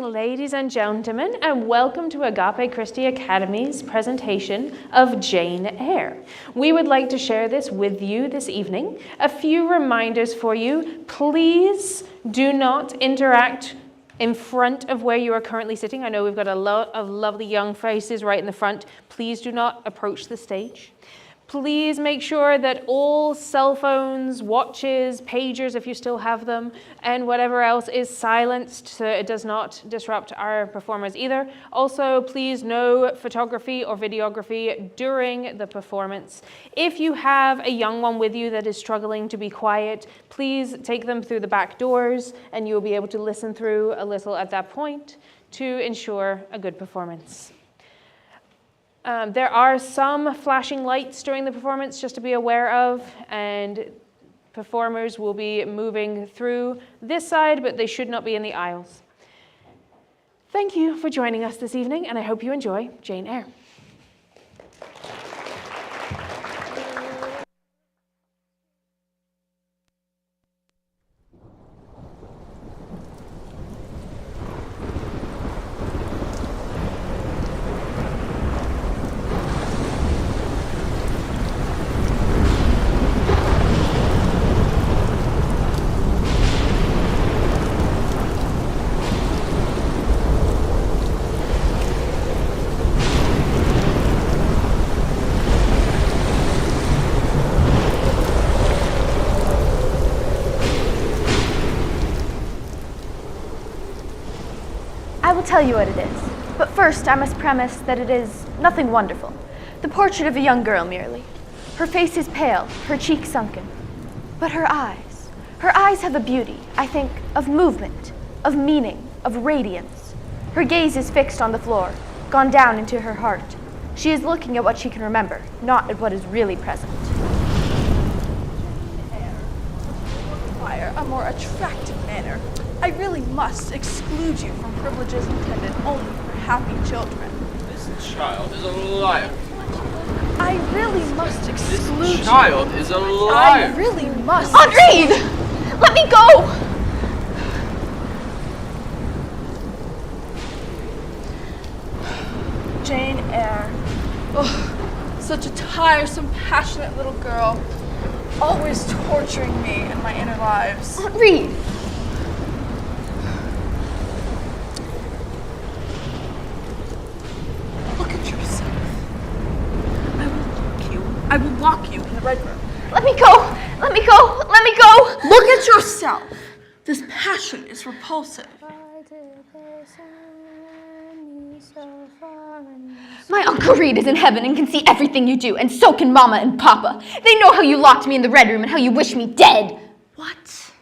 Ladies and gentlemen, and welcome to Agape Christi Academy's presentation of Jane Eyre. We would like to share this with you this evening. A few reminders for you. Please do not interact in front of where you are currently sitting. I know we've got a lot of lovely young faces right in the front. Please do not approach the stage. Please make sure that all cell phones, watches, pagers, if you still have them, and whatever else is silenced so it does not disrupt our performers either. Also, please no photography or videography during the performance. If you have a young one with you that is struggling to be quiet, please take them through the back doors and you'll be able to listen through a little at that point to ensure a good performance. There are some flashing lights during the performance just to be aware of, and performers will be moving through this side, but they should not be in the aisles. Thank you for joining us this evening, and I hope you enjoy Jane Eyre. I will tell you what it is, but first I must premise that it is nothing wonderful. The portrait of a young girl merely. Her face is pale, her cheek sunken. But her eyes have a beauty, I think, of movement, of meaning, of radiance. Her gaze is fixed on the floor, gone down into her heart. She is looking at what she can remember, not at what is really present. Require a more attractive manner. I really must exclude you from privileges intended only for happy children. This child is a liar. I really must exclude you. This child is a liar. I really must. Henri! Let me go! Jane Eyre. Oh, such a tiresome, passionate little girl. Always torturing me in my inner lives. Henri! Look at yourself. I will lock you in the red room. Let me go! Let me go! Let me go! Look at yourself. This passion is repulsive. My Uncle Reed is in heaven and can see everything you do, and so can Mama and Papa. They know how you locked me in the red room and how you wish me dead. What?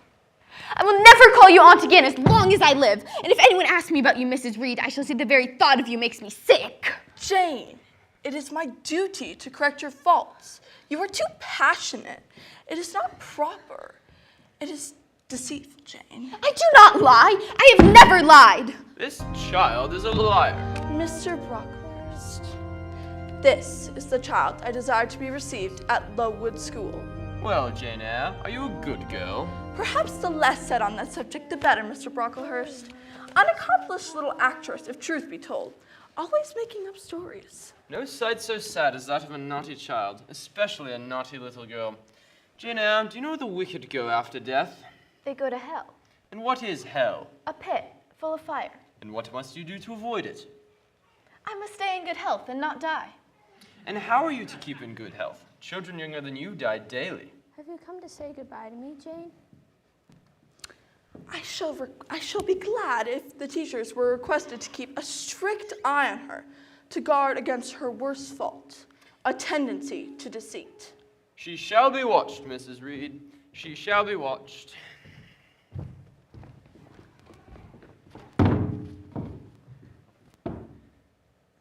I will never call you aunt again as long as I live. And if anyone asks me about you, Mrs. Reed, I shall say the very thought of you makes me sick. Jane, it is my duty to correct your faults. You are too passionate. It is not proper. It is deceitful, Jane. I do not lie. I have never lied. This child is a liar. Mr. Brocklehurst, this is the child I desire to be received at Lowood School. Well, Jane Eyre, are you a good girl? Perhaps the less said on that subject, the better, Mr. Brocklehurst. An accomplished little actress, if truth be told, always making up stories. No sight so sad as that of a naughty child, especially a naughty little girl. Jane Eyre, do you know where the wicked go after death? They go to hell. And what is hell? A pit full of fire. And what must you do to avoid it? I must stay in good health and not die. And how are you to keep in good health? Children younger than you die daily. Have you come to say goodbye to me, Jane? I shall be glad if the teachers were requested to keep a strict eye on her, to guard against her worst fault, a tendency to deceit. She shall be watched, Mrs. Reed. She shall be watched.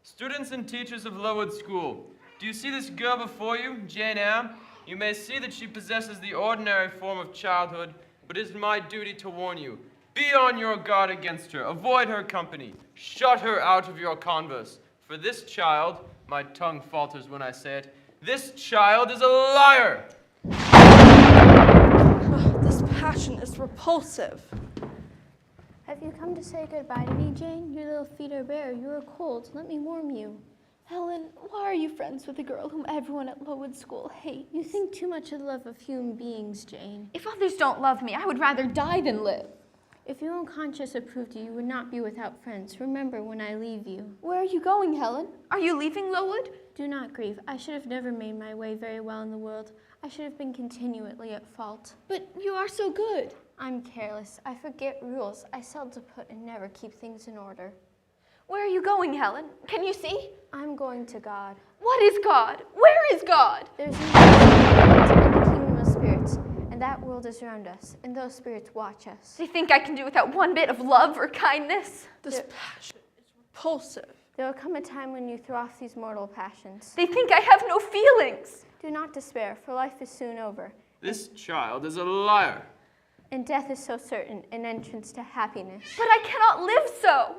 Students and teachers of Lowood School, do you see this girl before you, Jane Eyre? You may see that she possesses the ordinary form of childhood, but it is my duty to warn you. Be on your guard against her. Avoid her company. Shut her out of your converse. For this child, my tongue falters when I say it, this child is a liar! Oh, this passion is repulsive. Have you come to say goodbye to me, Jane? Your little feet are bare. You are cold. Let me warm you. Helen, why are you friends with a girl whom everyone at Lowood School hates? You think too much of the love of human beings, Jane. If others don't love me, I would rather die than live. If your own conscience approved you, you would not be without friends. Remember when I leave you. Where are you going, Helen? Are you leaving Lowood? Do not grieve. I should have never made my way very well in the world. I should have been continually at fault. But you are so good. I'm careless. I forget rules. I seldom put and never keep things in order. Where are you going, Helen? Can you see? I'm going to God. What is God? Where is God? There's no in the kingdom of spirits, and that world is around us, and those spirits watch us. Do you think I can do without one bit of love or kindness? This passion is repulsive. There will come a time when you throw off these mortal passions. They think I have no feelings. Do not despair, for life is soon over, This child is a liar. and death is so certain an entrance to happiness. But I cannot live so.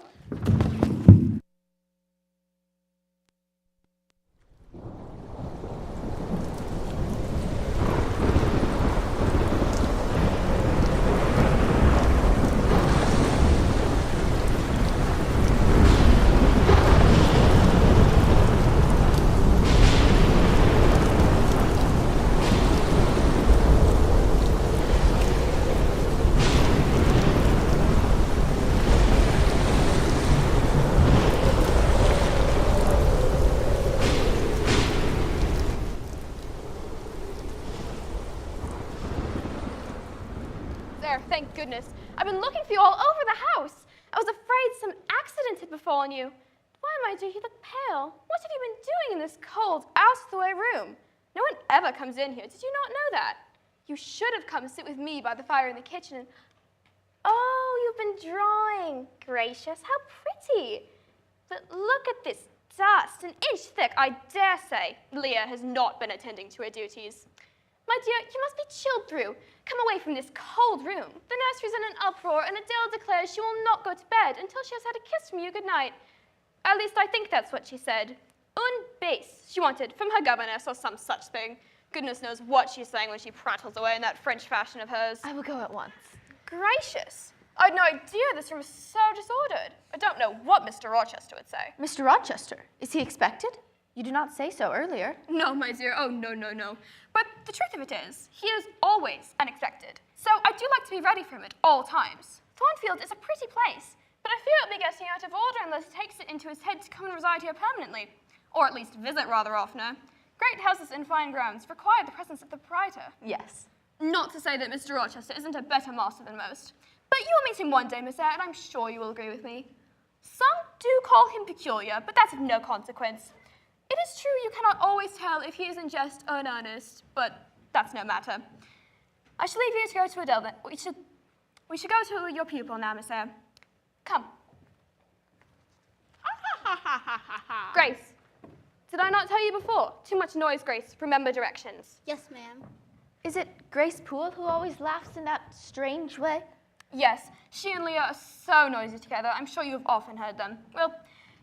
There, thank goodness. I've been looking for you all over the house. I was afraid some accident had befallen you. Why, my dear, you look pale. What have you been doing in this cold, out-of-the-way room? No one ever comes in here. Did you not know that? You should have come sit with me by the fire in the kitchen and... Oh, you've been drawing. Gracious, how pretty. But look at this dust, an inch thick, I dare say. Leah has not been attending to her duties. My dear, you must be chilled through. Come away from this cold room. The nursery's in an uproar, and Adele declares she will not go to bed until she has had a kiss from you good night. At least I think that's what she said. Un base, she wanted, from her governess or some such thing. Goodness knows what she's saying when she prattles away in that French fashion of hers. I will go at once. Gracious. I had no idea this room was so disordered. I don't know what Mr. Rochester would say. Mr. Rochester, is he expected? You did not say so earlier. No, my dear. Oh, no, no, no. But the truth of it is, he is always unexpected. So I do like to be ready for him at all times. Thornfield is a pretty place, but I fear it'll be getting out of order unless he takes it into his head to come and reside here permanently. Or at least visit rather oftener. Great houses and fine grounds require the presence of the proprietor. Yes. Not to say that Mr. Rochester isn't a better master than most, but you will meet him one day, Miss Eyre, and I'm sure you will agree with me. Some do call him peculiar, but that's of no consequence. It is true you cannot always tell if he is in jest or in earnest, but that's no matter. I shall leave you to go to Adele then. We should go to your pupil now, Miss Eyre. Come. Grace, did I not tell you before? Too much noise, Grace. Remember directions. Yes, ma'am. Is it Grace Poole who always laughs in that strange way? Yes, she and Leah are so noisy together. I'm sure you've often heard them. Well,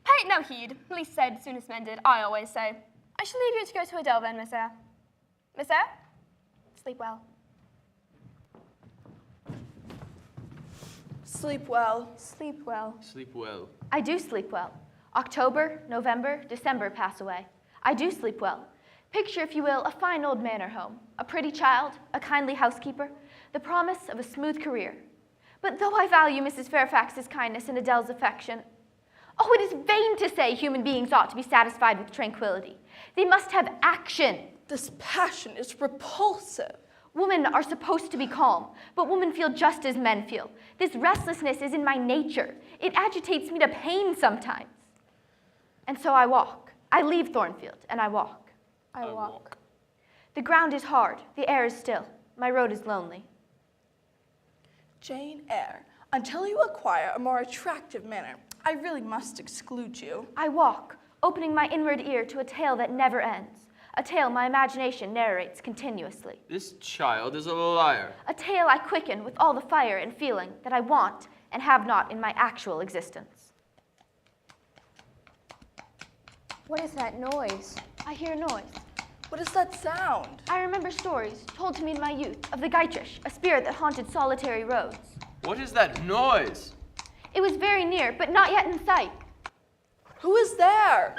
pay it no heed. Least said, soonest mended, I always say. I shall leave you to go to Adele then, Miss Eyre. Miss Eyre? Sleep well. Sleep well. Sleep well. Sleep well. I do sleep well. October, November, December pass away. I do sleep well. Picture, if you will, a fine old manor home, a pretty child, a kindly housekeeper, the promise of a smooth career. But though I value Mrs. Fairfax's kindness and Adele's affection, oh, it is vain to say human beings ought to be satisfied with tranquility. They must have action. This passion is repulsive. Women are supposed to be calm, but women feel just as men feel. This restlessness is in my nature. It agitates me to pain sometimes. And so I walk. I leave Thornfield, and I walk. I walk. The ground is hard. The air is still. My road is lonely. Jane Eyre, until you acquire a more attractive manner, I really must exclude you. I walk, opening my inward ear to a tale that never ends. A tale my imagination narrates continuously. This child is a liar. A tale I quicken with all the fire and feeling that I want and have not in my actual existence. What is that noise? I hear noise. What is that sound? I remember stories told to me in my youth of the Geitrish, a spirit that haunted solitary roads. What is that noise? It was very near, but not yet in sight. Who is there?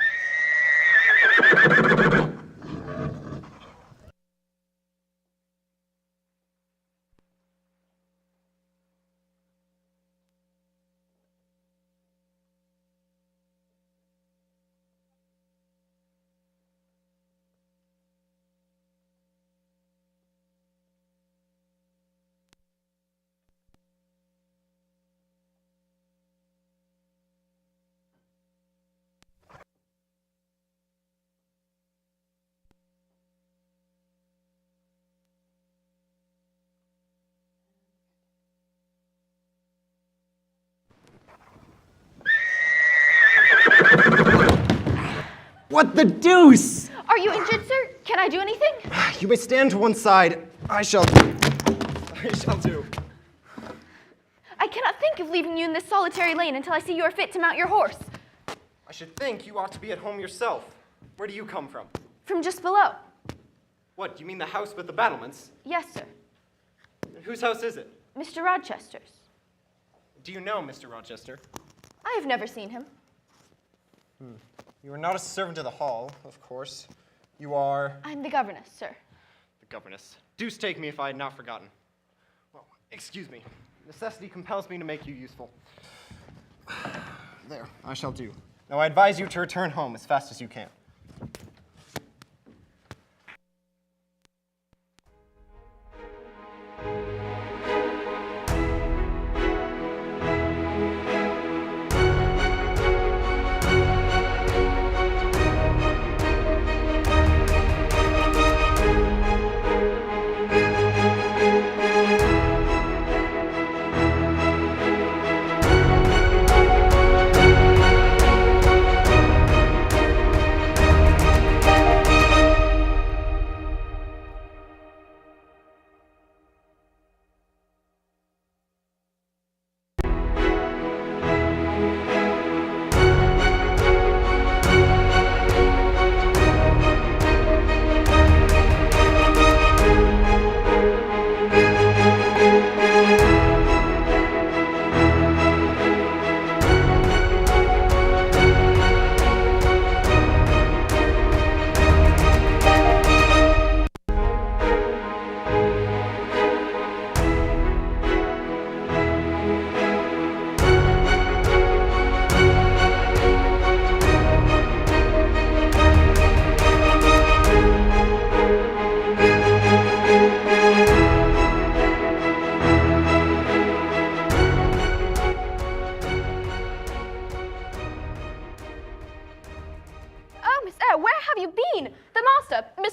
What the deuce? Are you injured, sir? Can I do anything? You may stand to one side. I shall do. I cannot think of leaving you in this solitary lane until I see you are fit to mount your horse. I should think you ought to be at home yourself. Where do you come from? From just below. What, you mean the house with the battlements? Yes, sir. And whose house is it? Mr. Rochester's. Do you know Mr. Rochester? I have never seen him. You are not a servant of the hall, of course. You are I'm the governess, sir. the governess. Deuce take me if I had not forgotten. Well, excuse me. Necessity compels me to make you useful. There, I shall do. Now I advise you to return home as fast as you can.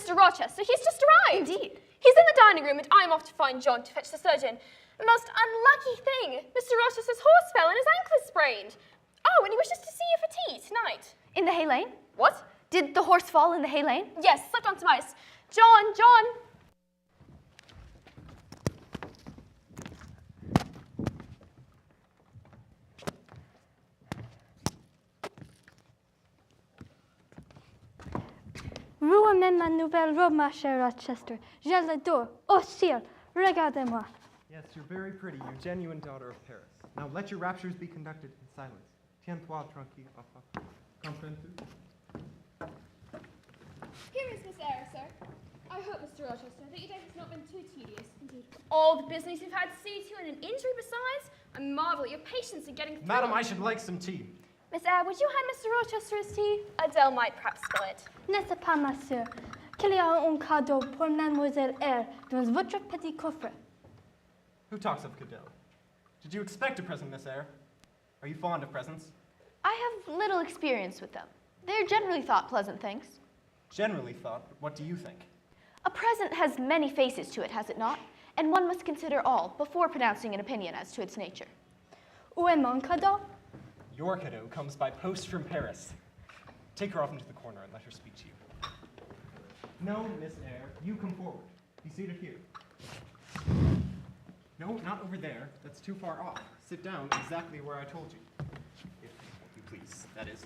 Mr. Rochester, he's just arrived. Indeed. He's in the dining room and I'm off to find John to fetch the surgeon. The most unlucky thing, Mr. Rochester's horse fell and his ankle is sprained. Oh, and he wishes to see you for tea tonight. In the hay lane? What? Did the horse fall in the hay lane? Yes, slipped on some ice. John! Vous-même ma nouvelle robe, ma chère Rochester. Je l'adore. Oh ciel, regardez-moi. Yes, you're very pretty, you genuine daughter of Paris. Now let your raptures be conducted in silence. Tiens-toi tranquille, papa. Comprends-tu? Here is Miss Eyre, sir. I hope, Mr. Rochester, that your day has not been too tedious. Indeed, with all the business you've had to see to and an injury besides, I marvel at your patience in getting through. Madam, I should like some tea. Miss Eyre, would you hand Mr. Rochester his tea? Adele might perhaps spill it. N'est-ce pas, ma sœur, qu'il y a un cadeau pour Mademoiselle Eyre dans votre petit coffre? Who talks of Cadell? Did you expect a present, Miss Eyre? Are you fond of presents? I have little experience with them. They're generally thought pleasant things. Generally thought, but what do you think? A present has many faces to it, has it not? And one must consider all before pronouncing an opinion as to its nature. Où est mon cadeau? Your cadeau comes by post from Paris. Take her off into the corner and let her speak to you. No, Miss Eyre, you come forward. Be seated here. No, not over there. That's too far off. Sit down exactly where I told you. If you please, that is.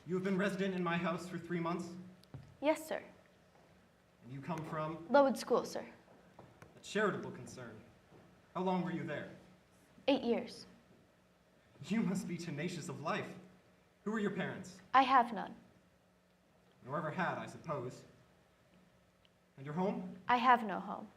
You have been resident in my house for 3 months, Yes, sir. and you come from Lowood School, sir. a charitable concern. How long were you there? 8 years. You must be tenacious of life. Who are your parents? I have none. Nor ever had, I suppose. And your home? I have no home.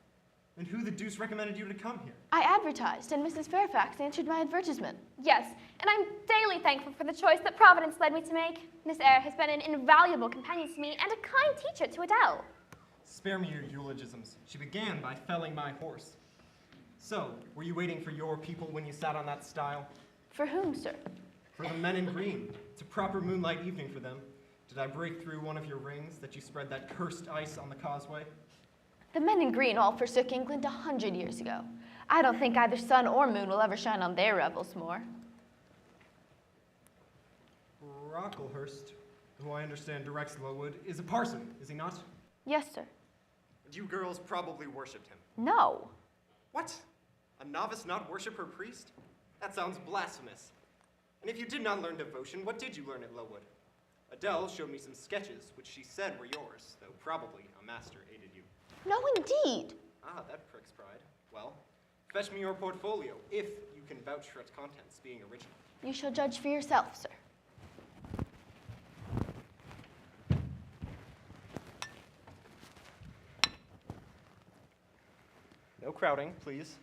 And who the deuce recommended you to come here? I advertised, and Mrs. Fairfax answered my advertisement. Yes, and I'm daily thankful for the choice that Providence led me to make. Miss Eyre has been an invaluable companion to me and a kind teacher to Adele. Spare me your eulogisms. She began by felling my horse. So, were you waiting for your people when you sat on that stile? For whom, sir? For the men in green. It's a proper moonlight evening for them. Did I break through one of your rings that you spread that cursed ice on the causeway? The men in green all forsook England 100 years ago. I don't think either sun or moon will ever shine on their revels more. Brocklehurst, who I understand directs Lowood, is a parson, is he not? Yes, sir. And you girls probably worshipped him. No. What? A novice not worship her priest? That sounds blasphemous. And if you did not learn devotion, what did you learn at Lowood? Adele showed me some sketches, which she said were yours, though probably a master aided you. No, indeed. Ah, that pricks pride. Well, fetch me your portfolio, if you can vouch for its contents being original. You shall judge for yourself, sir. No crowding, please.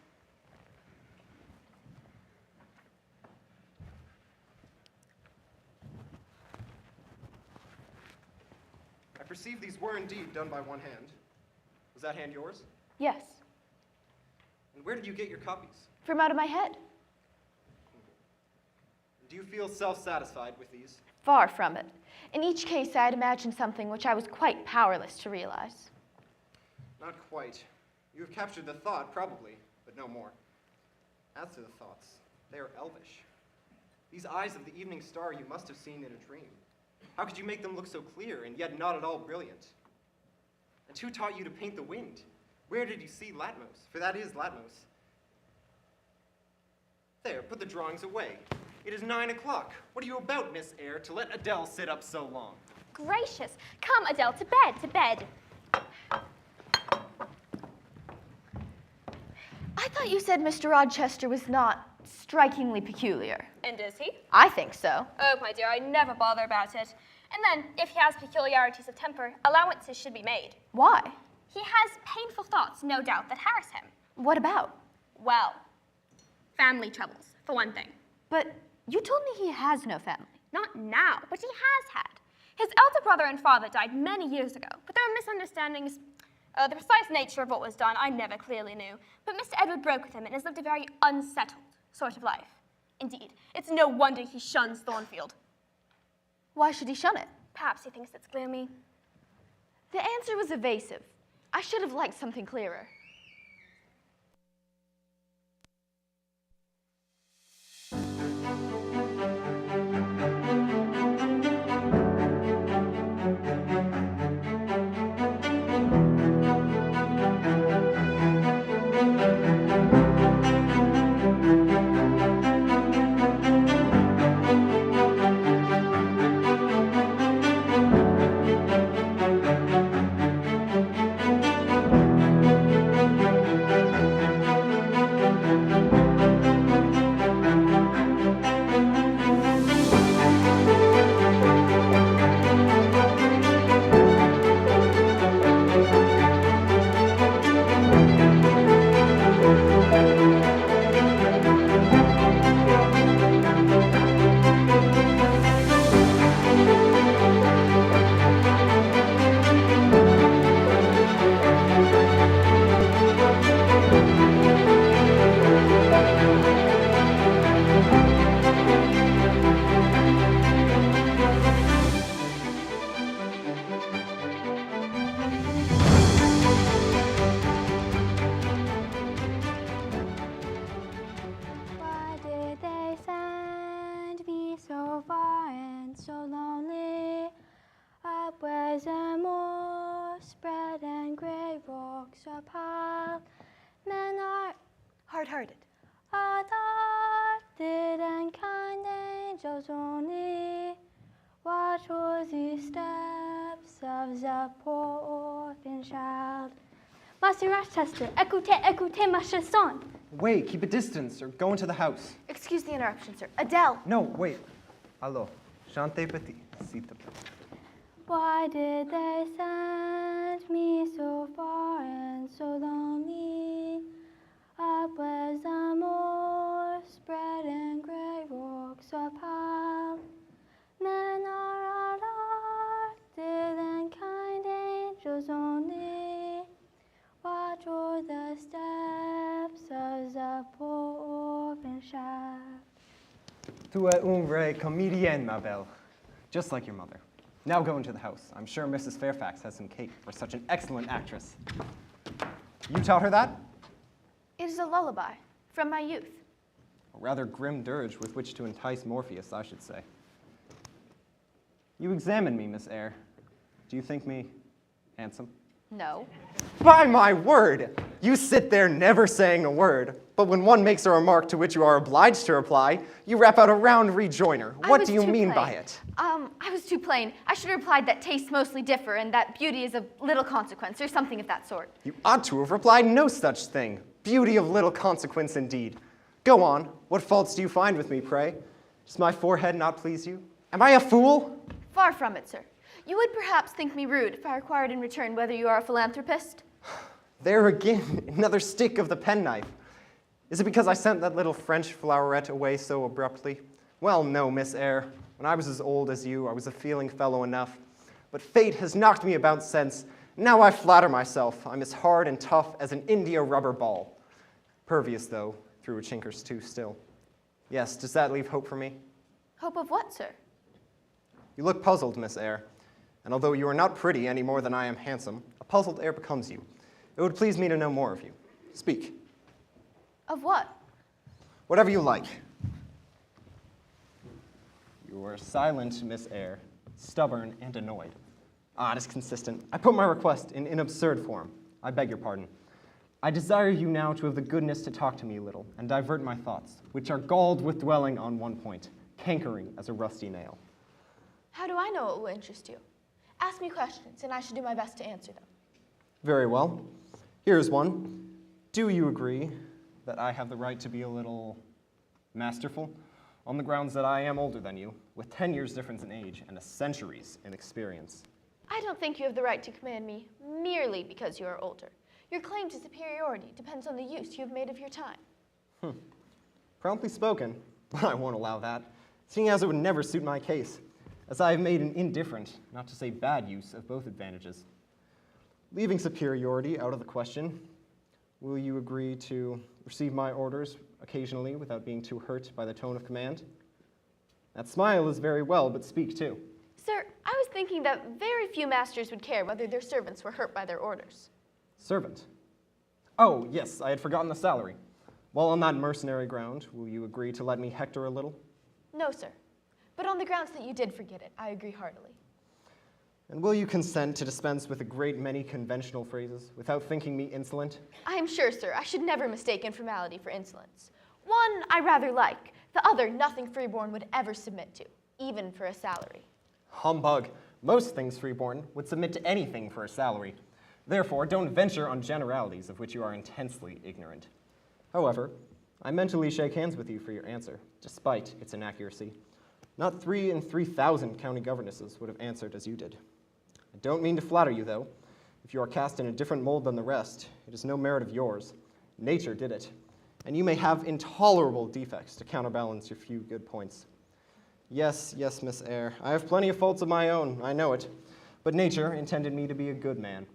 I perceive these were indeed done by one hand. Was that hand yours? Yes. And where did you get your copies? From out of my head. Do you feel self-satisfied with these? Far from it. In each case, I had imagined something which I was quite powerless to realize. Not quite. You have captured the thought, probably, but no more. As to the thoughts, they are elvish. These eyes of the evening star you must have seen in a dream. How could you make them look so clear and yet not at all brilliant? And who taught you to paint the wind? Where did you see Latmos? For that is Latmos. There, put the drawings away. It is 9 o'clock. What are you about, Miss Eyre, to let Adele sit up so long? Gracious. Come, Adele, to bed, to bed. I thought you said Mr. Rochester was not strikingly peculiar. And is he? I think so. Oh, my dear, I never bother about it. And then, if he has peculiarities of temper, allowances should be made. Why? He has painful thoughts, no doubt, that harass him. What about? Well, family troubles, for one thing. But you told me he has no family. Not now, but he has had. His elder brother and father died many years ago, but there were misunderstandings. The precise nature of what was done I never clearly knew, but Mr. Edward broke with him and has lived a very unsettled sort of life. Indeed, it's no wonder he shuns Thornfield. Why should he shun it? Perhaps he thinks it's gloomy. The answer was evasive. I should have liked something clearer. hard-hearted. Adopted and kind angels only watch o'er the steps of the poor orphan child. Master Rochester, écoutez, écoutez ma chanson. Wait, keep a distance or go into the house. Excuse the interruption, sir. Adele. No, wait. Allô, chantez petit, s'il te plaît. Why did they send me so far and so lonely? Up where the moor spread and gray rocks are piled. Men are adopted and kind angels only watch o'er the steps of the poor orphan child. Tu es une vraie comédienne, ma belle. Just like your mother. Now go into the house. I'm sure Mrs. Fairfax has some cake for such an excellent actress. You taught her that? It is a lullaby from my youth. A rather grim dirge with which to entice Morpheus, I should say. You examine me, Miss Eyre. Do you think me handsome? No. By my word! You sit there never saying a word, but when one makes a remark to which you are obliged to reply, you rap out a round rejoinder. What do you mean by it? I was too plain. I should have replied that tastes mostly differ and that beauty is of little consequence, or something of that sort. You ought to have replied no such thing. Beauty of little consequence indeed. Go on. What faults do you find with me, pray? Does my forehead not please you? Am I a fool? Far from it, sir. You would perhaps think me rude if I required in return whether you are a philanthropist. There again, another stick of the penknife. Is it because I sent that little French floweret away so abruptly? Well, no, Miss Eyre. When I was as old as you, I was a feeling fellow enough. But fate has knocked me about since. Now I flatter myself I'm as hard and tough as an India rubber ball. Pervious, though, through a chinker's tooth still. Yes, does that leave hope for me? Hope of what, sir? You look puzzled, Miss Eyre. And although you are not pretty any more than I am handsome, a puzzled air becomes you. It would please me to know more of you. Speak. Of what? Whatever you like. You are silent, Miss Eyre, stubborn and annoyed. Ah, it is consistent. I put my request in absurd form. I beg your pardon. I desire you now to have the goodness to talk to me a little and divert my thoughts, which are galled with dwelling on one point, cankering as a rusty nail. How do I know what will interest you? Ask me questions, and I shall do my best to answer them. Very well. Here's one. Do you agree that I have the right to be a little masterful, on the grounds that I am older than you, with 10 years difference in age and a centuries in experience? I don't think you have the right to command me merely because you are older. Your claim to superiority depends on the use you have made of your time. Promptly spoken, but I won't allow that, seeing as it would never suit my case, as I have made an indifferent, not to say bad use of both advantages. Leaving superiority out of the question, will you agree to receive my orders occasionally without being too hurt by the tone of command? That smile is very well, but speak too. Sir, I was thinking that very few masters would care whether their servants were hurt by their orders. Servant. Oh, yes, I had forgotten the salary. While on that mercenary ground, will you agree to let me hector a little? No, sir. But on the grounds that you did forget it, I agree heartily. And will you consent to dispense with a great many conventional phrases without thinking me insolent? I am sure, sir, I should never mistake informality for insolence. One I rather like, the other nothing freeborn would ever submit to, even for a salary. Humbug. Most things freeborn would submit to anything for a salary. Therefore, don't venture on generalities of which you are intensely ignorant. However, I mentally shake hands with you for your answer, despite its inaccuracy. Not 3 in 3,000 county governesses would have answered as you did. I don't mean to flatter you, though. If you are cast in a different mold than the rest, it is no merit of yours. Nature did it, and you may have intolerable defects to counterbalance your few good points. Yes, Miss Eyre, I have plenty of faults of my own, I know it, but nature intended me to be a good man.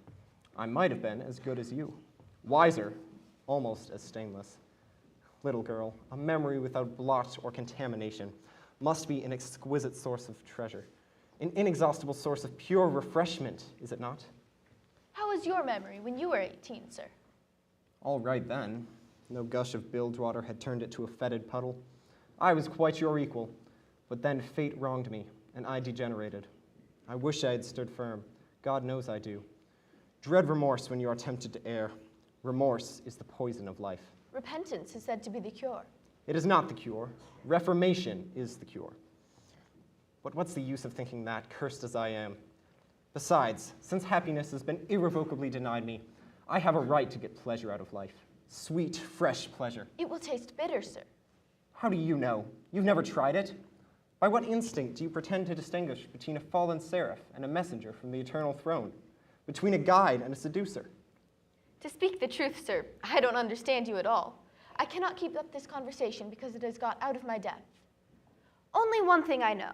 I might have been as good as you, wiser, almost as stainless. Little girl, a memory without blot or contamination must be an exquisite source of treasure, an inexhaustible source of pure refreshment, is it not? How was your memory when you were 18, sir? All right then. No gush of bilge water had turned it to a fetid puddle. I was quite your equal, but then fate wronged me, and I degenerated. I wish I had stood firm. God knows I do. Dread remorse when you are tempted to err. Remorse is the poison of life. Repentance is said to be the cure. It is not the cure. Reformation is the cure. But what's the use of thinking that, cursed as I am? Besides, since happiness has been irrevocably denied me, I have a right to get pleasure out of life. Sweet, fresh pleasure. It will taste bitter, sir. How do you know? You've never tried it? By what instinct do you pretend to distinguish between a fallen seraph and a messenger from the eternal throne? Between a guide and a seducer? To speak the truth, sir, I don't understand you at all. I cannot keep up this conversation because it has got out of my depth. Only one thing I know.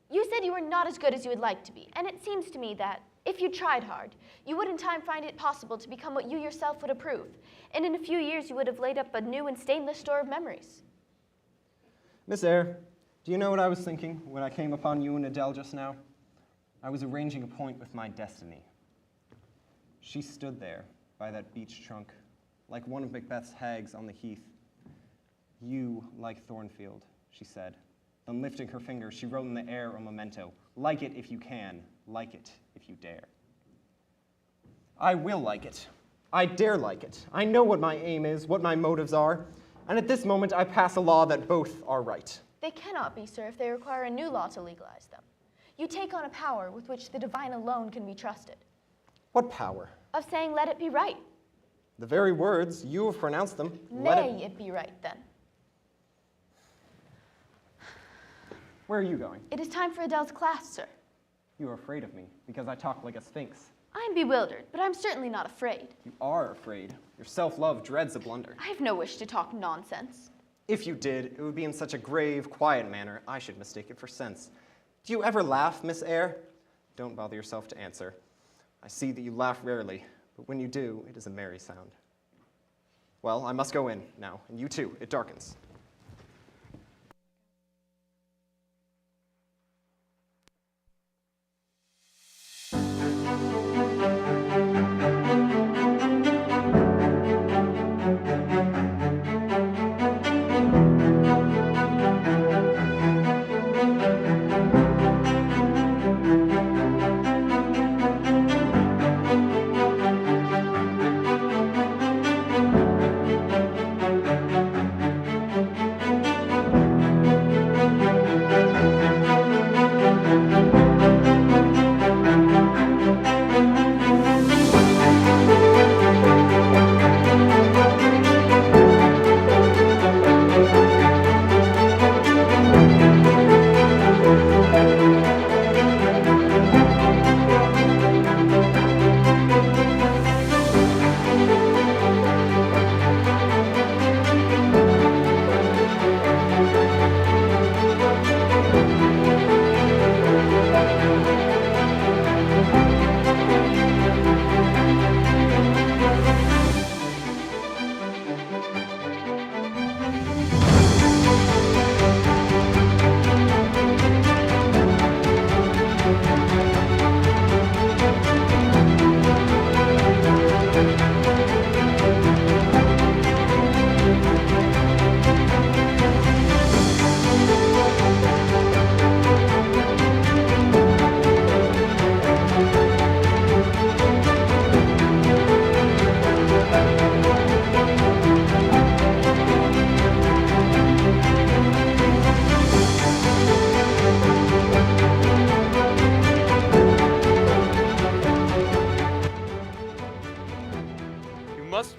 You said you were not as good as you would like to be, and it seems to me that, if you tried hard, you would in time find it possible to become what you yourself would approve, and in a few years you would have laid up a new and stainless store of memories. Miss Eyre, do you know what I was thinking when I came upon you and Adele just now? I was arranging a point with my destiny. She stood there by that beech trunk, like one of Macbeth's hags on the heath. You like Thornfield, she said. Then lifting her finger, she wrote in the air a memento. Like it if you can, like it if you dare. I will like it. I dare like it. I know what my aim is, what my motives are, and at this moment I pass a law that both are right. They cannot be, sir, if they require a new law to legalize them. You take on a power with which the divine alone can be trusted. What power? Of saying, let it be right. The very words, you have pronounced them. May it be right, then. Where are you going? It is time for Adele's class, sir. You are afraid of me, because I talk like a sphinx. I am bewildered, but I'm certainly not afraid. You are afraid. Your self-love dreads a blunder. I have no wish to talk nonsense. If you did, it would be in such a grave, quiet manner, I should mistake it for sense. Do you ever laugh, Miss Eyre? Don't bother yourself to answer. I see that you laugh rarely, but when you do, it is a merry sound. Well, I must go in now, and you too. It darkens.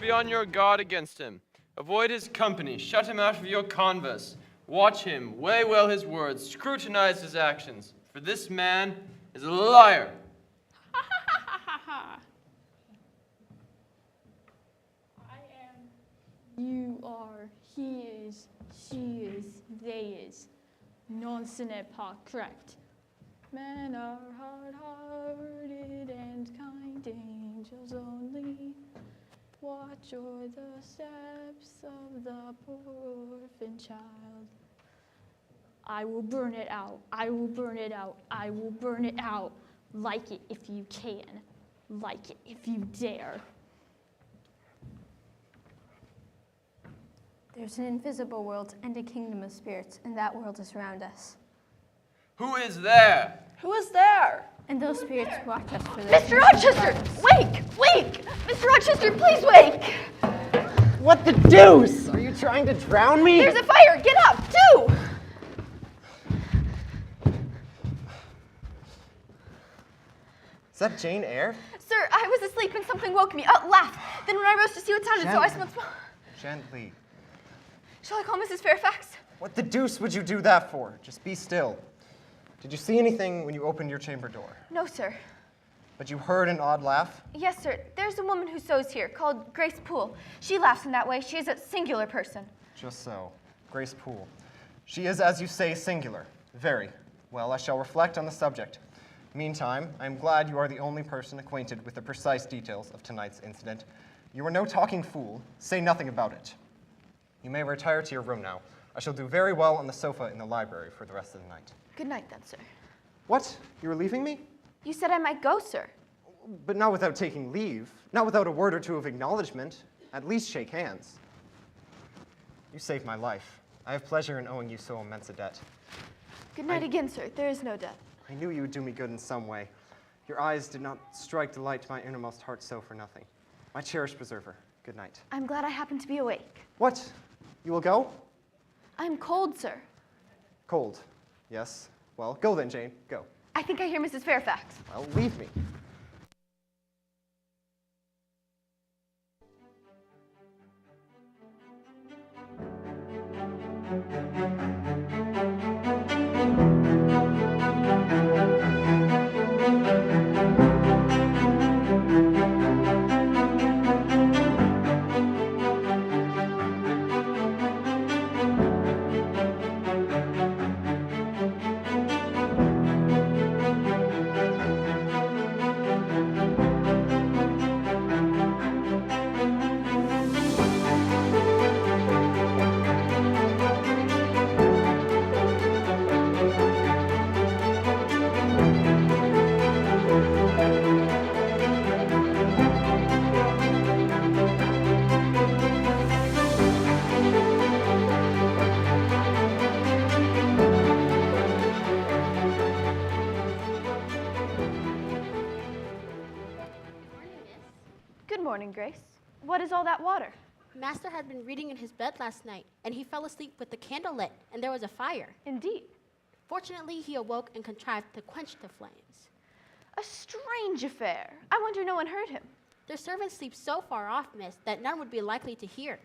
On your guard against him. Avoid his company. Shut him out of your converse. Watch him. Weigh well his words. Scrutinize his actions. For this man is a liar. I am. You are. He is. She is. They is. Non ce n'est pas correct. Men are hard-hearted and kind angels only. Watch o'er the steps of the poor orphan child. I will burn it out. I will burn it out. I will burn it out. Like it if you can. Like it if you dare. There's an invisible world and a kingdom of spirits, and that world is around us. Who is there? Who is there? And those spirits watch us for Mr. Rochester, wake! Wake! Mr. Rochester, please wake! What the deuce? Are you trying to drown me? There's a fire! Get up! Do! Is that Jane Eyre? Sir, I was asleep and something woke me. Laugh. Then when I rose to see what sounded, so I smelled smoke. Gently. Shall I call Mrs. Fairfax? What the deuce would you do that for? Just be still. Did you see anything when you opened your chamber door? No, sir. But you heard an odd laugh? Yes, sir. There's a woman who sews here called Grace Poole. She laughs in that way. She is a singular person. Just so. Grace Poole. She is, as you say, singular. Very. Well, I shall reflect on the subject. Meantime, I am glad you are the only person acquainted with the precise details of tonight's incident. You are no talking fool. Say nothing about it. You may retire to your room now. I shall do very well on the sofa in the library for the rest of the night. Good night, then, sir. What? You are leaving me? You said I might go, sir. But not without taking leave. Not without a word or two of acknowledgement. At least shake hands. You saved my life. I have pleasure in owing you so immense a debt. Good night again, sir. There is no debt. I knew you would do me good in some way. Your eyes did not strike delight to my innermost heart so for nothing. My cherished preserver, good night. I'm glad I happened to be awake. What? You will go? I'm cold, sir. Cold. Yes. Well, go then, Jane. Go. I think I hear Mrs. Fairfax. Well, leave me. Good morning, Grace. What is all that water? Master had been reading in his bed last night, and he fell asleep with the candle lit, and there was a fire. Indeed. Fortunately, he awoke and contrived to quench the flames. A strange affair. I wonder no one heard him. Their servants sleep so far off, miss, that none would be likely to hear.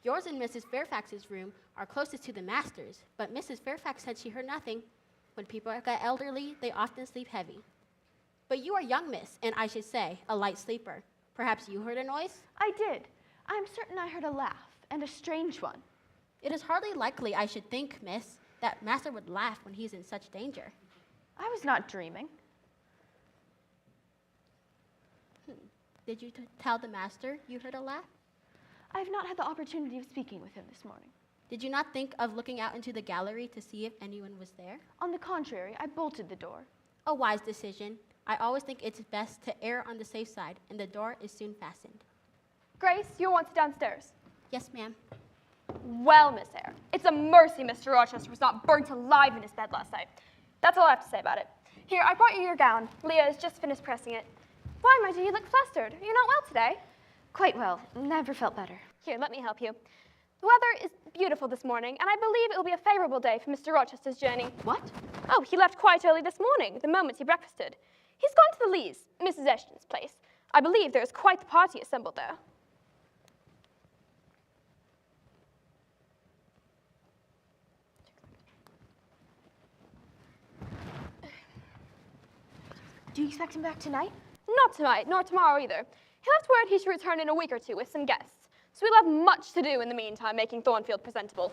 Yours and Mrs. Fairfax's room are closest to the master's, but Mrs. Fairfax said she heard nothing. When people get elderly, they often sleep heavy. But you are young, miss, and I should say, a light sleeper. Perhaps you heard a noise? I did. I'm certain I heard a laugh, and a strange one. It is hardly likely, I should think, miss, that master would laugh when he's in such danger. I was not dreaming. Did you tell the master you heard a laugh? I have not had the opportunity of speaking with him this morning. Did you not think of looking out into the gallery to see if anyone was there? On the contrary, I bolted the door. A wise decision. I always think it's best to err on the safe side, and the door is soon fastened. Grace, you're wanted downstairs. Yes, ma'am. Well, Miss Eyre, it's a mercy Mr. Rochester was not burnt alive in his bed last night. That's all I have to say about it. Here, I brought you your gown. Leah has just finished pressing it. Why, my dear, you look flustered. Are you not well today? Quite well. Never felt better. Here, let me help you. The weather is beautiful this morning, and I believe it will be a favorable day for Mr. Rochester's journey. What? Oh, he left quite early this morning, the moment he breakfasted. He's gone to the Lees, Mrs. Eshton's place. I believe there is quite the party assembled there. Do you expect him back tonight? Not tonight, nor tomorrow either. He left word he should return in a week or two with some guests. So we'll have much to do in the meantime making Thornfield presentable.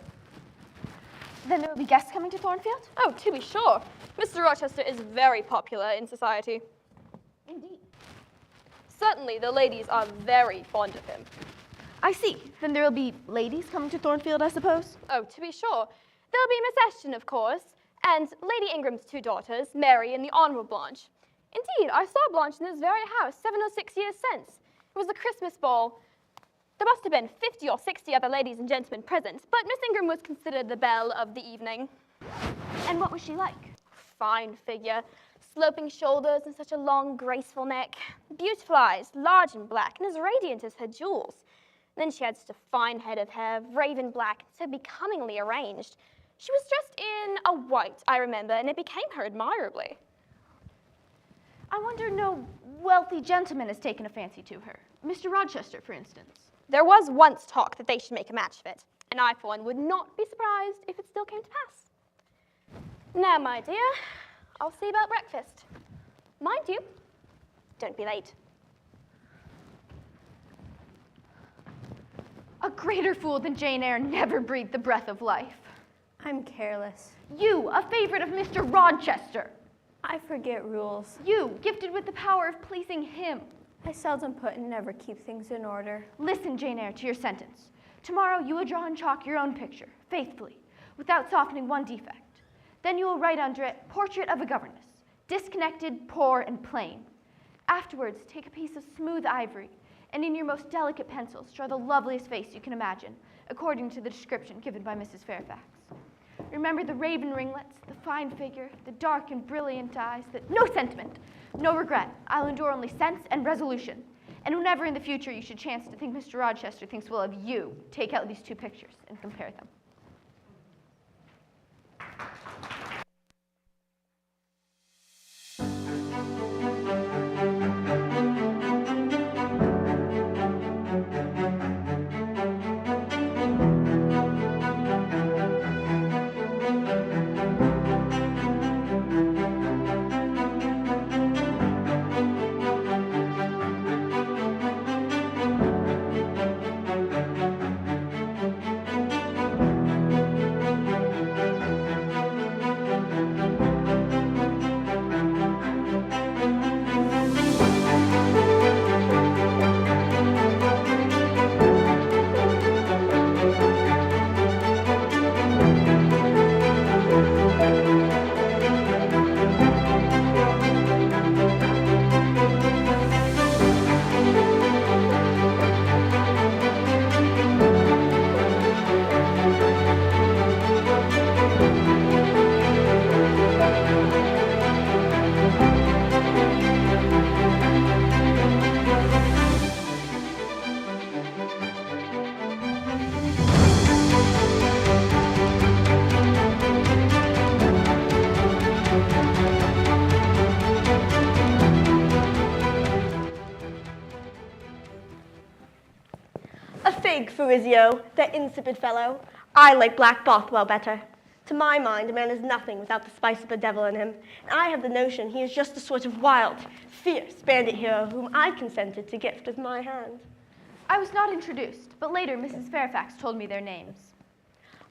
Then there will be guests coming to Thornfield? Oh, to be sure. Mr. Rochester is very popular in society. Indeed. Certainly, the ladies are very fond of him. I see. Then there will be ladies coming to Thornfield, I suppose? Oh, to be sure. There'll be Miss Eshton, of course, and Lady Ingram's two daughters, Mary and the Honourable Blanche. Indeed, I saw Blanche in this very house 7 or 6 years since. It was the Christmas ball. There must have been 50 or 60 other ladies and gentlemen present, but Miss Ingram was considered the belle of the evening. And what was she like? Fine figure, sloping shoulders and such a long, graceful neck. Beautiful eyes, large and black, and as radiant as her jewels. Then she had such a fine head of hair, raven black, so becomingly arranged. She was dressed in a white, I remember, and it became her admirably. I wonder no wealthy gentleman has taken a fancy to her. Mr. Rochester, for instance. There was once talk that they should make a match of it, and I, for one, would not be surprised if it still came to pass. Now, my dear, I'll see about breakfast. Mind you, don't be late. A greater fool than Jane Eyre never breathed the breath of life. I'm careless. You, a favorite of Mr. Rochester. I forget rules. You, gifted with the power of pleasing him. I seldom put and never keep things in order. Listen, Jane Eyre, to your sentence. Tomorrow you will draw in chalk your own picture, faithfully, without softening one defect. Then you will write under it, Portrait of a Governess, disconnected, poor, and plain. Afterwards, take a piece of smooth ivory, and in your most delicate pencils, draw the loveliest face you can imagine, according to the description given by Mrs. Fairfax. Remember the raven ringlets, the fine figure, the dark and brilliant eyes, no sentiment, no regret. I'll endure only sense and resolution. And whenever in the future you should chance to think Mr. Rochester thinks well of you, take out these two pictures and compare them. Rizzio, that insipid fellow. I like Black Bothwell better. To my mind, a man is nothing without the spice of the devil in him, and I have the notion he is just the sort of wild, fierce bandit hero whom I consented to gift with my hand. I was not introduced, but later Mrs. Fairfax told me their names.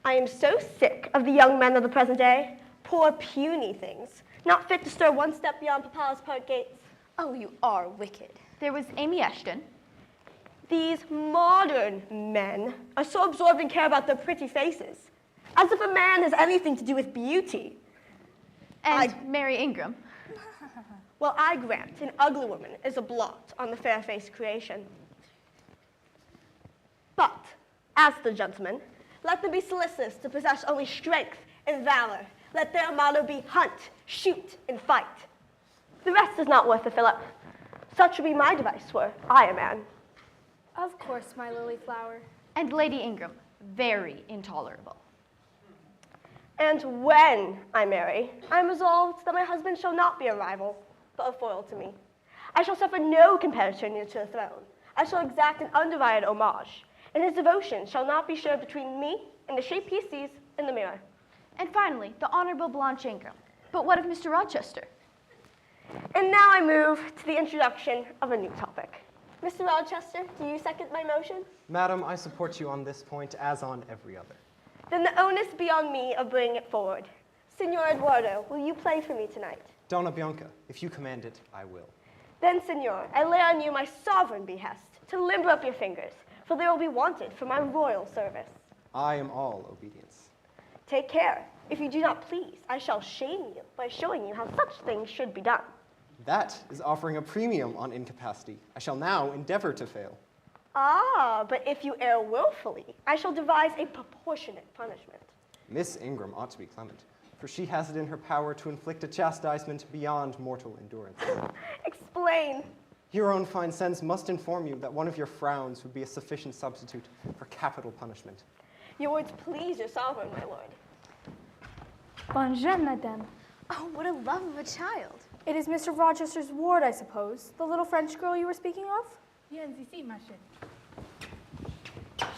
I am so sick of the young men of the present day. Poor puny things, not fit to stir one step beyond Papa's park gates. Oh, you are wicked. There was Amy Eshton. These modern men are so absorbed and care about their pretty faces, as if a man has anything to do with beauty. And Mary Ingram. Well, I grant an ugly woman is a blot on the fair-faced creation. But, as the gentlemen, let them be solicitous to possess only strength and valor. Let their motto be hunt, shoot, and fight. The rest is not worth a fillip. Such would be my device were I a man. Of course, my lily flower. And Lady Ingram, very intolerable. And when I marry, I am resolved that my husband shall not be a rival, but a foil to me. I shall suffer no competitor near to the throne. I shall exact an undivided homage, and his devotion shall not be shared between me and the shape he sees in the mirror. And finally, the Honorable Blanche Ingram. But what of Mr. Rochester? And now I move to the introduction of a new topic. Mr. Rochester, do you second my motion? Madam, I support you on this point as on every other. Then the onus be on me of bringing it forward. Signor Eduardo, will you play for me tonight? Donna Bianca, if you command it, I will. Then, Signor, I lay on you my sovereign behest to limber up your fingers, for they will be wanted for my royal service. I am all obedience. Take care. If you do not please, I shall shame you by showing you how such things should be done. That is offering a premium on incapacity. I shall now endeavor to fail. Ah, but if you err willfully, I shall devise a proportionate punishment. Miss Ingram ought to be clement, for she has it in her power to inflict a chastisement beyond mortal endurance. Explain. Your own fine sense must inform you that one of your frowns would be a sufficient substitute for capital punishment. Your words please your sovereign, my lord. Bonjour, madame. Oh, what a love of a child. It is Mr. Rochester's ward, I suppose. The little French girl you were speaking of? Yes, ici, ma chérie.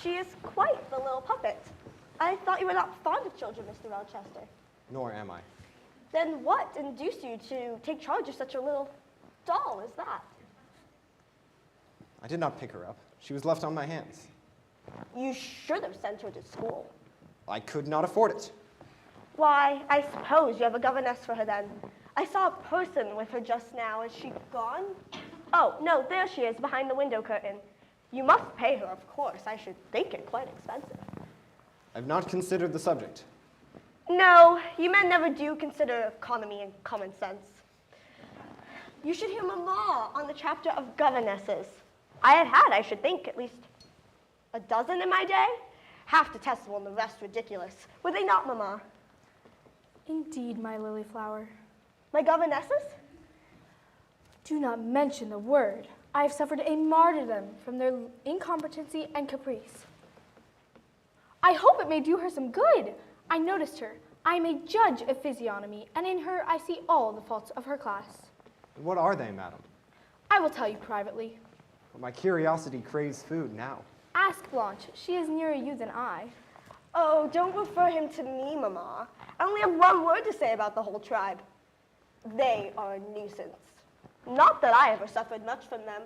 She is quite the little puppet. I thought you were not fond of children, Mr. Rochester. Nor am I. Then what induced you to take charge of such a little doll as that? I did not pick her up. She was left on my hands. You should have sent her to school. I could not afford it. Why, I suppose you have a governess for her then. I saw a person with her just now. Is she gone? Oh, no, there she is, behind the window curtain. You must pay her, of course. I should think it quite expensive. I've not considered the subject. No, you men never do consider economy and common sense. You should hear Mamma on the chapter of governesses. I had, I should think, at least a dozen in my day. Half detestable and the rest ridiculous. Were they not, Mamma? Indeed, my lily flower. My governesses? Do not mention the word. I have suffered a martyrdom from their incompetency and caprice. I hope it may do her some good. I noticed her. I am a judge of physiognomy, and in her I see all the faults of her class. What are they, madam? I will tell you privately. But my curiosity craves food now. Ask Blanche. She is nearer you than I. Oh, don't refer him to me, Mamma. I only have one word to say about the whole tribe. They are a nuisance. Not that I ever suffered much from them.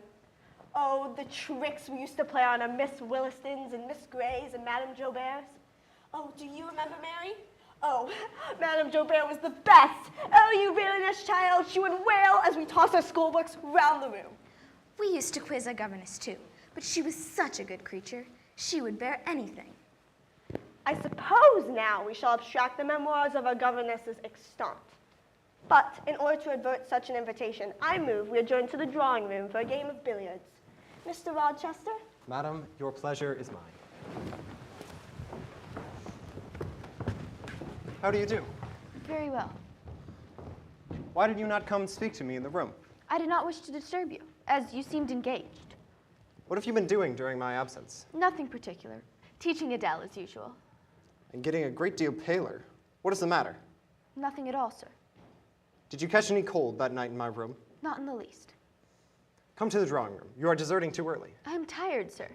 Oh, the tricks we used to play on our Miss Willistons and Miss Grays and Madame Joberts. Oh, do you remember Mary? Oh, Madame Jobert was the best. Oh, you villainous child. She would wail as we tossed our schoolbooks round the room. We used to quiz our governess too, but she was such a good creature. She would bear anything. I suppose now we shall abstract the memoirs of our governesses extant. But in order to avert such an invitation, I move we adjourn to the drawing room for a game of billiards. Mr. Rochester? Madam, your pleasure is mine. How do you do? Very well. Why did you not come and speak to me in the room? I did not wish to disturb you, as you seemed engaged. What have you been doing during my absence? Nothing particular. Teaching Adele as usual. And getting a great deal paler. What is the matter? Nothing at all, sir. Did you catch any cold that night in my room? Not in the least. Come to the drawing room. You are deserting too early. I am tired, sir.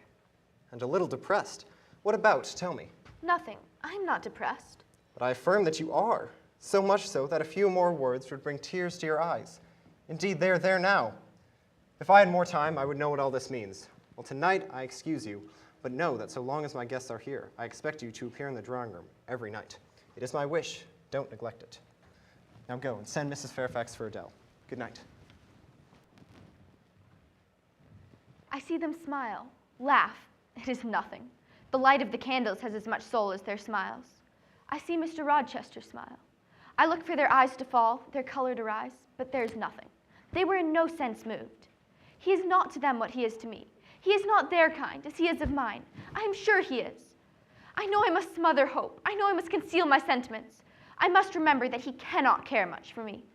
And a little depressed. What about? Tell me. Nothing. I am not depressed. But I affirm that you are. So much so that a few more words would bring tears to your eyes. Indeed, they are there now. If I had more time, I would know what all this means. Well, tonight, I excuse you, but know that so long as my guests are here, I expect you to appear in the drawing room every night. It is my wish. Don't neglect it. Now go and send Mrs. Fairfax for Adele. Good night. I see them smile, laugh. It is nothing. The light of the candles has as much soul as their smiles. I see Mr. Rochester smile. I look for their eyes to fall, their color to rise, but there's nothing. They were in no sense moved. He is not to them what he is to me. He is not their kind, as he is of mine. I am sure he is. I know I must smother hope. I know I must conceal my sentiments. I must remember that he cannot care much for me.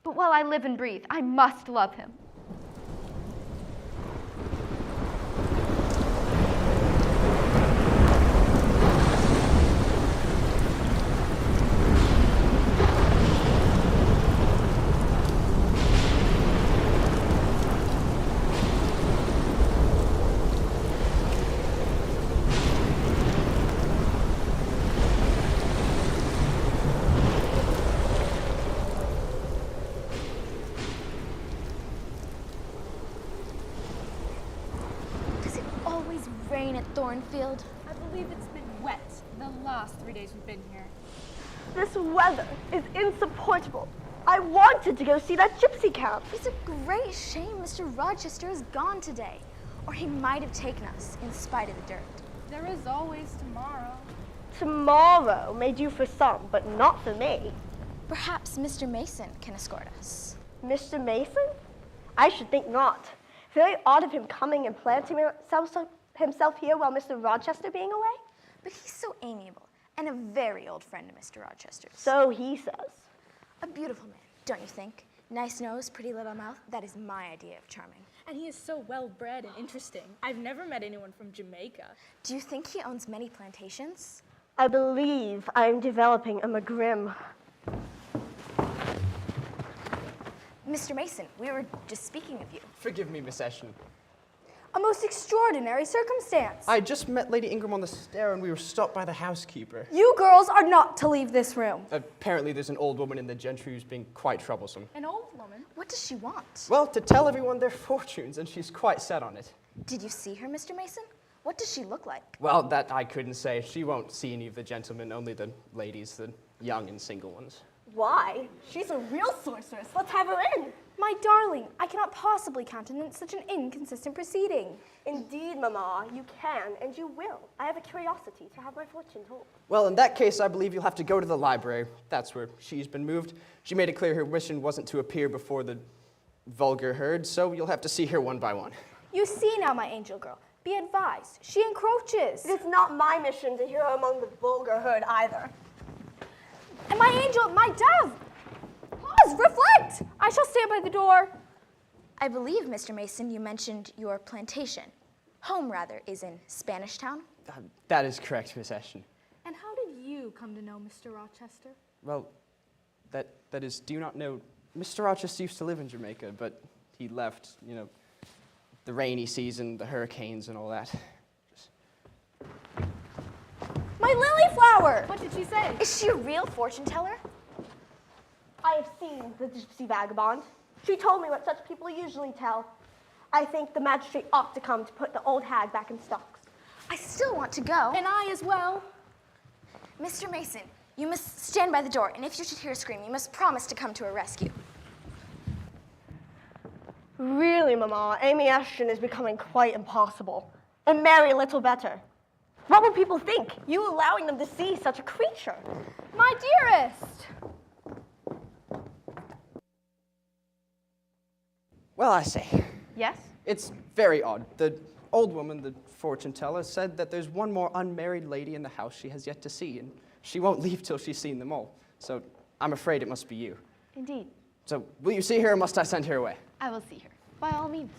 But while I live and breathe, I must love him. Rain at Thornfield. I believe it's been wet the last 3 days we've been here. This weather is insupportable. I wanted to go see that gypsy camp. It's a great shame Mr. Rochester is gone today, or he might have taken us in spite of the dirt. There is always tomorrow. Tomorrow may do for some, but not for me. Perhaps Mr. Mason can escort us. Mr. Mason? I should think not. Very odd of him coming and planting himself here while Mr. Rochester being away. But he's so amiable and a very old friend of Mr. Rochester's. So he says. A beautiful man, don't you think? Nice nose, pretty little mouth. That is my idea of charming. And he is so well-bred and interesting. I've never met anyone from Jamaica. Do you think he owns many plantations? I believe I'm developing a McGrim. Mr. Mason, we were just speaking of you. Forgive me, Miss Ashton. A most extraordinary circumstance. I just met Lady Ingram on the stair and we were stopped by the housekeeper. You girls are not to leave this room. Apparently there's an old woman in the gentry who's being quite troublesome. An old woman? What does she want? Well, to tell everyone their fortunes, and she's quite set on it. Did you see her, Mr. Mason? What does she look like? Well, that I couldn't say. She won't see any of the gentlemen, only the ladies, the young and single ones. Why? She's a real sorceress. Let's have her in. My darling, I cannot possibly countenance such an inconsistent proceeding. Indeed, Mama, you can and you will. I have a curiosity to have my fortune told. Well, in that case, I believe you'll have to go to the library. That's where she's been moved. She made it clear her mission wasn't to appear before the vulgar herd, so you'll have to see her one by one. You see now, my angel girl. Be advised, she encroaches. It is not my mission to hear her among the vulgar herd either. And my angel, my dove! Pause, reflect! I shall stand by the door. I believe, Mr. Mason, you mentioned your plantation. Home, rather, is in Spanish Town. That is correct, Miss Ashton. And how did you come to know Mr. Rochester? Well, that is, do you not know, Mr. Rochester used to live in Jamaica, but he left, the rainy season, the hurricanes and all that. My lily flower! What did she say? Is she a real fortune teller? I have seen the gypsy vagabond. She told me what such people usually tell. I think the magistrate ought to come to put the old hag back in stocks. I still want to go. And I as well. Mr. Mason, you must stand by the door, and if you should hear a scream, you must promise to come to her rescue. Really, Mama, Amy Ashton is becoming quite impossible. And Mary little better. What will people think, you allowing them to see such a creature? My dearest! Well, I say, Yes? it's very odd. The old woman, the fortune teller, said that there's one more unmarried lady in the house she has yet to see, and she won't leave till she's seen them all. So I'm afraid it must be you. Indeed. So will you see her, or must I send her away? I will see her. By all means.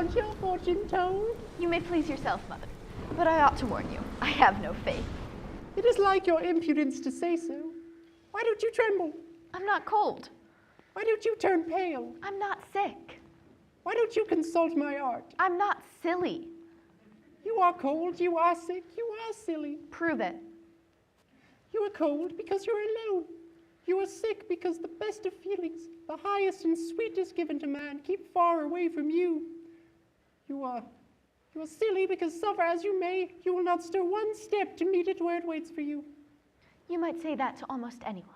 want your fortune told? You may please yourself, Mother, but I ought to warn you, I have no faith. It is like your impudence to say so. Why don't you tremble? I'm not cold. Why don't you turn pale? I'm not sick. Why don't you consult my art? I'm not silly. You are cold, you are sick, you are silly. Prove it. You are cold because you're alone. You are sick because the best of feelings, the highest and sweetest given to man, keep far away from you. You are silly because, suffer as you may, you will not stir one step to meet it where it waits for you. You might say that to almost anyone.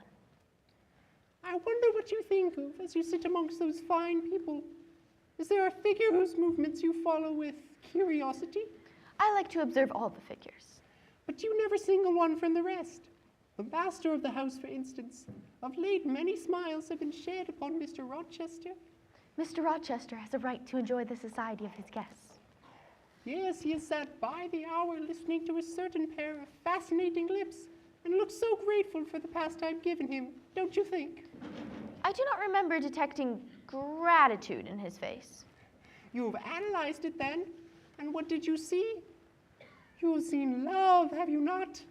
I wonder what you think of as you sit amongst those fine people. Is there a figure whose movements you follow with curiosity? I like to observe all the figures. But you never single one from the rest. The master of the house, for instance. Of late, many smiles have been shed upon Mr. Rochester. Mr. Rochester has a right to enjoy the society of his guests. Yes, he has sat by the hour listening to a certain pair of fascinating lips and looked so grateful for the pastime given him, don't you think? I do not remember detecting gratitude in his face. You have analyzed it then? And what did you see? You have seen love, have you not?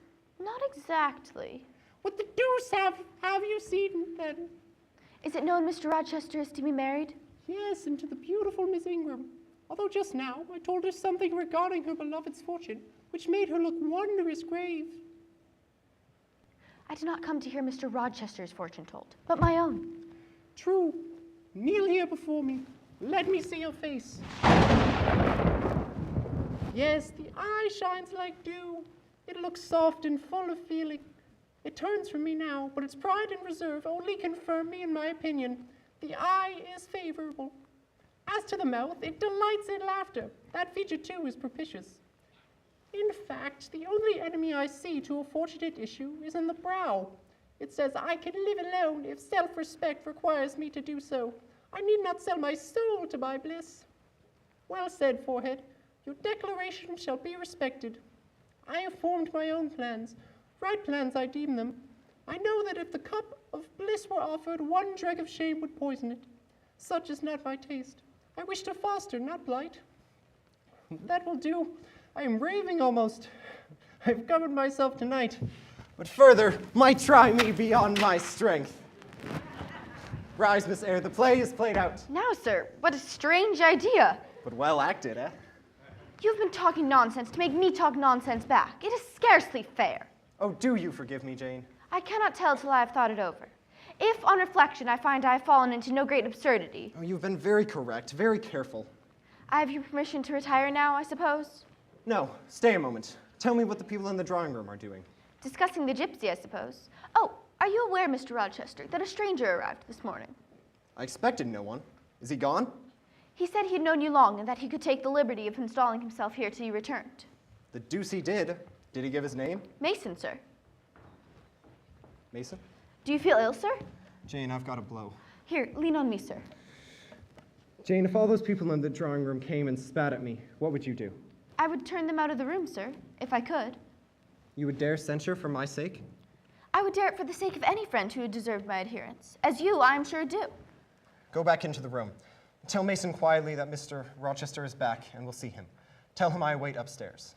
Not exactly. What the deuce have you seen, then? Is it known Mr. Rochester is to be married? Yes, and to the beautiful Miss Ingram. Although just now I told her something regarding her beloved's fortune, which made her look wondrous grave. I did not come to hear Mr. Rochester's fortune told, but my own. True. Kneel here before me. Let me see your face. Yes, the eye shines like dew. It looks soft and full of feeling. It turns from me now, but its pride and reserve only confirm me in my opinion. The eye is favorable. As to the mouth, it delights in laughter. That feature, too, is propitious. In fact, the only enemy I see to a fortunate issue is in the brow. It says I can live alone if self-respect requires me to do so. I need not sell my soul to buy bliss. Well said, forehead. Your declaration shall be respected. I have formed my own plans. Right plans I deem them. I know that if the cup of bliss were offered, one dreg of shame would poison it. Such is not my taste. I wish to foster, not blight. That will do. I am raving almost. I have governed myself tonight. But further might try me beyond my strength. Rise, Miss Eyre, the play is played out. Now, sir, what a strange idea. But well acted, eh? You've been talking nonsense to make me talk nonsense back. It is scarcely fair. Oh, do you forgive me, Jane? I cannot tell till I have thought it over. If, on reflection, I find I have fallen into no great absurdity. Oh, you've been very correct, very careful. I have your permission to retire now, I suppose? No, stay a moment. Tell me what the people in the drawing room are doing. Discussing the gypsy, I suppose. Oh, are you aware, Mr. Rochester, that a stranger arrived this morning? I expected no one. Is he gone? He said he had known you long and that he could take the liberty of installing himself here till you returned. The deuce he did. Did he give his name? Mason, sir. Mason? Do you feel ill, sir? Jane, I've got a blow. Here, lean on me, sir. Jane, if all those people in the drawing room came and spat at me, what would you do? I would turn them out of the room, sir, if I could. You would dare censure for my sake? I would dare it for the sake of any friend who had deserved my adherence, as you, I am sure, do. Go back into the room. Tell Mason quietly that Mr. Rochester is back and we'll see him. Tell him I await upstairs.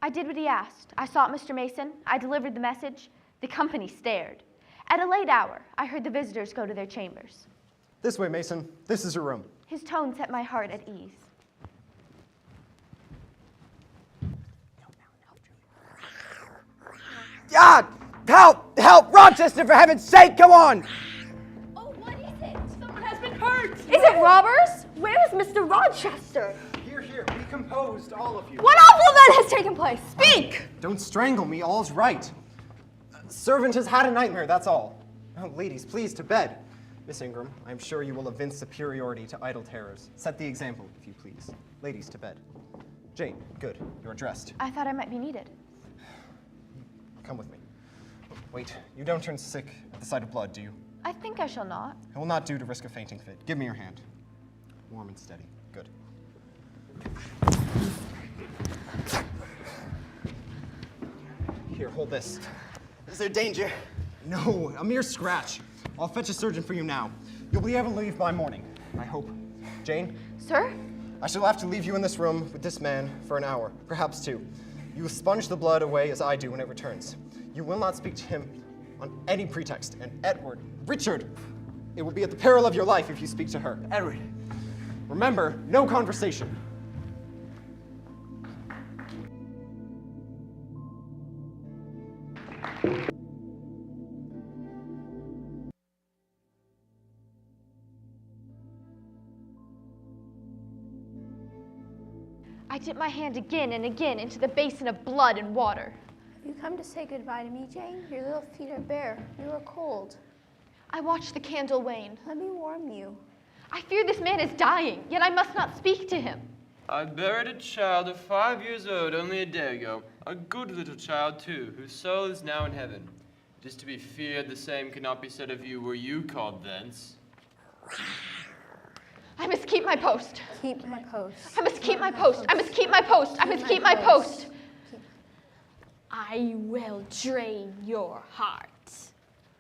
I did what he asked. I sought Mr. Mason. I delivered the message. The company stared. At a late hour, I heard the visitors go to their chambers. This way, Mason. This is your room. His tone set my heart at ease. Ah! Help! Help! Rochester, for heaven's sake, come on! Oh, what is it? Someone has been hurt. Is it robbers? Where is Mr. Rochester? Here, be composed, all of you. What awful event has taken place? Speak! Don't strangle me, all's right. Servant has had a nightmare, that's all. Oh, ladies, please, to bed. Miss Ingram, I'm sure you will evince superiority to idle terrors. Set the example, if you please. Ladies, to bed. Jane, good, you're dressed. I thought I might be needed. Come with me. Wait, you don't turn sick at the sight of blood, do you? I think I shall not. It will not do to risk a fainting fit. Give me your hand. Warm and steady. Good. Here, hold this. Is there danger? No, a mere scratch. I'll fetch a surgeon for you now. You'll be able to leave by morning, I hope. Jane? Sir? I shall have to leave you in this room with this man for an hour, perhaps two. You will sponge the blood away as I do when it returns. You will not speak to him on any pretext. And Edward, Richard, it will be at the peril of your life if you speak to her. Edward. Remember, no conversation. I dip my hand again and again into the basin of blood and water. You come to say goodbye to me, Jane? Your little feet are bare. You are cold. I watch the candle wane. Let me warm you. I fear this man is dying, yet I must not speak to him. I buried a child of 5 years old only a day ago. A good little child, too, whose soul is now in heaven. It is to be feared the same cannot be said of you were you called thence. I must keep my post. Keep my post. I must keep my post. I must keep my post. I must keep my post. I will drain your heart.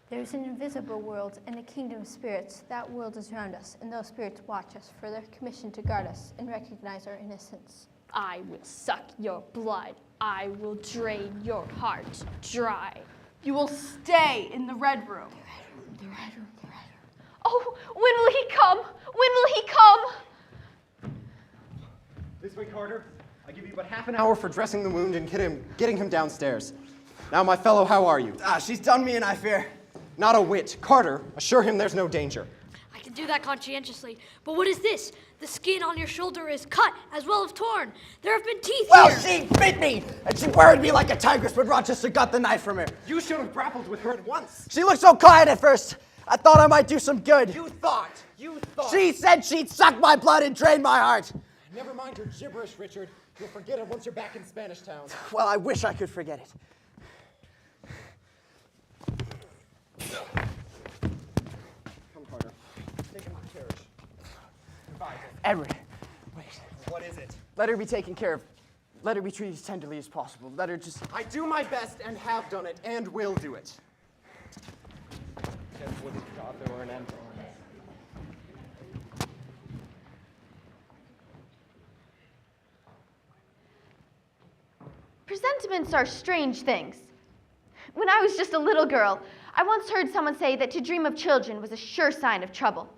There's an invisible world and a kingdom of spirits. That world is around us, and those spirits watch us for their commission to guard us and recognize our innocence. I will suck your blood. I will drain your heart dry. You will stay in the red room. The red room. Oh, when will he come? When will he come? This way, Carter. I give you but half an hour for dressing the wound and getting him downstairs. Now, my fellow, how are you? She's done me, and I fear. Not a whit. Carter, assure him there's no danger. I can do that conscientiously. But what is this? The skin on your shoulder is cut as well as torn. There have been teeth Well, here. she bit me, and she worried me like a tigress when Rochester got the knife from her. You should have grappled with her at once. She looked so quiet at first. I thought I might do some good. You thought. She said she'd suck my blood and drain my heart. Never mind your gibberish, Richard. You'll forget it once you're back in Spanish Town. Well, I wish I could forget it. Come, Carter. Take him to the carriage. Goodbye. Edward, wait. What is it? Let her be taken care of. Let her be treated as tenderly as possible. Let her just... I do my best and have done it and will do it. Just would God there were an end to all this. Presentiments are strange things. When I was just a little girl, I once heard someone say that to dream of children was a sure sign of trouble.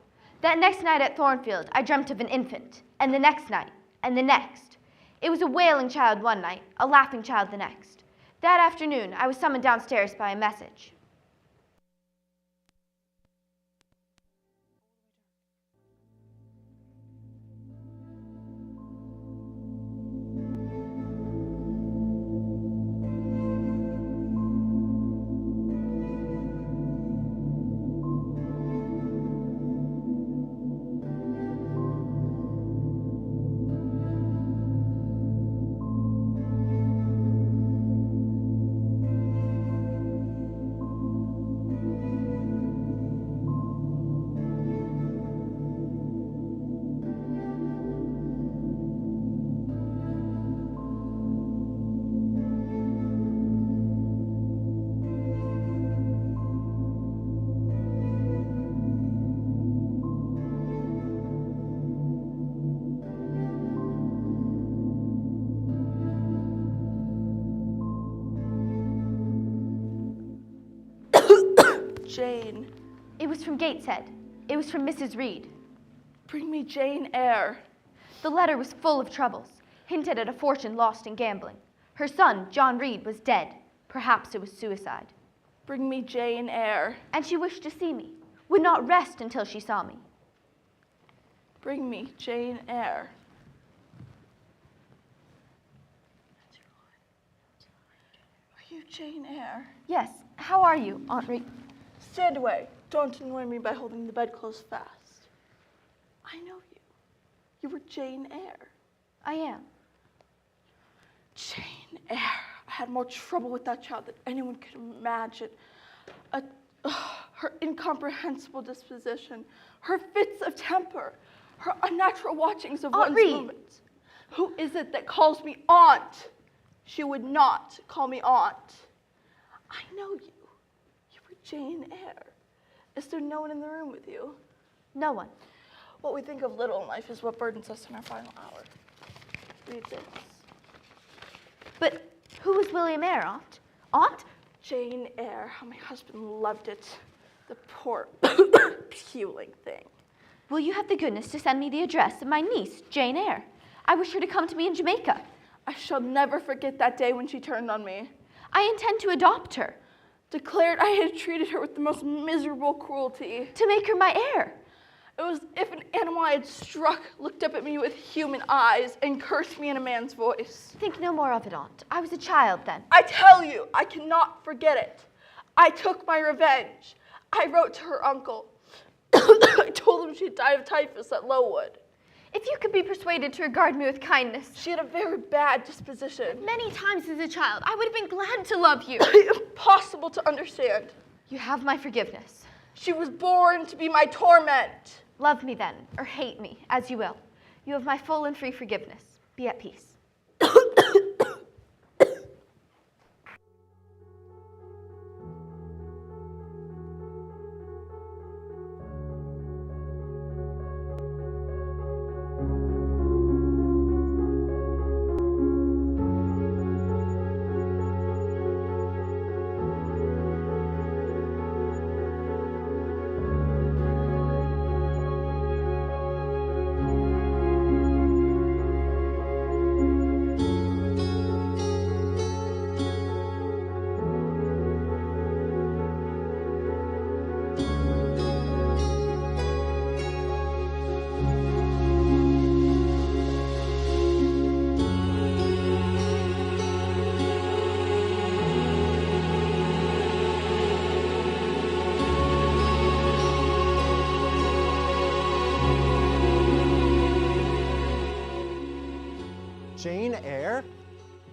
That next night at Thornfield, I dreamt of an infant, and the next night, and the next. It was a wailing child one night, a laughing child the next. That afternoon, I was summoned downstairs by a message. Jane. It was from Gateshead. It was from Mrs. Reed. Bring me Jane Eyre. The letter was full of troubles, hinted at a fortune lost in gambling. Her son, John Reed, was dead. Perhaps it was suicide. Bring me Jane Eyre. And she wished to see me, would not rest until she saw me. Bring me Jane Eyre. Are you Jane Eyre? Yes. How are you, Aunt Reed? Stand away. Don't annoy me by holding the bedclothes fast. I know you. You were Jane Eyre. I am. Jane Eyre. I had more trouble with that child than anyone could imagine. Her incomprehensible disposition, her fits of temper, her unnatural watchings of one's movements. Who is it that calls me aunt? She would not call me aunt. I know you. You were Jane Eyre. Is there no one in the room with you? No one. What we think of little in life is what burdens us in our final hour. Read this. But Who was William Eyre, Aunt? Aunt? Jane Eyre. How my husband loved it. The poor puling thing. Will you have the goodness to send me the address of my niece, Jane Eyre? I wish her to come to me in Jamaica. I shall never forget that day when she turned on me. I intend to adopt her. Declared I had treated her with the most miserable cruelty. To make her my heir. It was as if an animal I had struck looked up at me with human eyes and cursed me in a man's voice. Think no more of it, Aunt. I was a child then. I tell you, I cannot forget it. I took my revenge. I wrote to her uncle. I told him she had died of typhus at Lowood. If you could be persuaded to regard me with kindness. She had a very bad disposition. Many times as a child, I would have been glad to love you. Impossible to understand. You have my forgiveness. She was born to be my torment. Love me then, or hate me, as you will. You have my full and free forgiveness. Be at peace. Jane Eyre?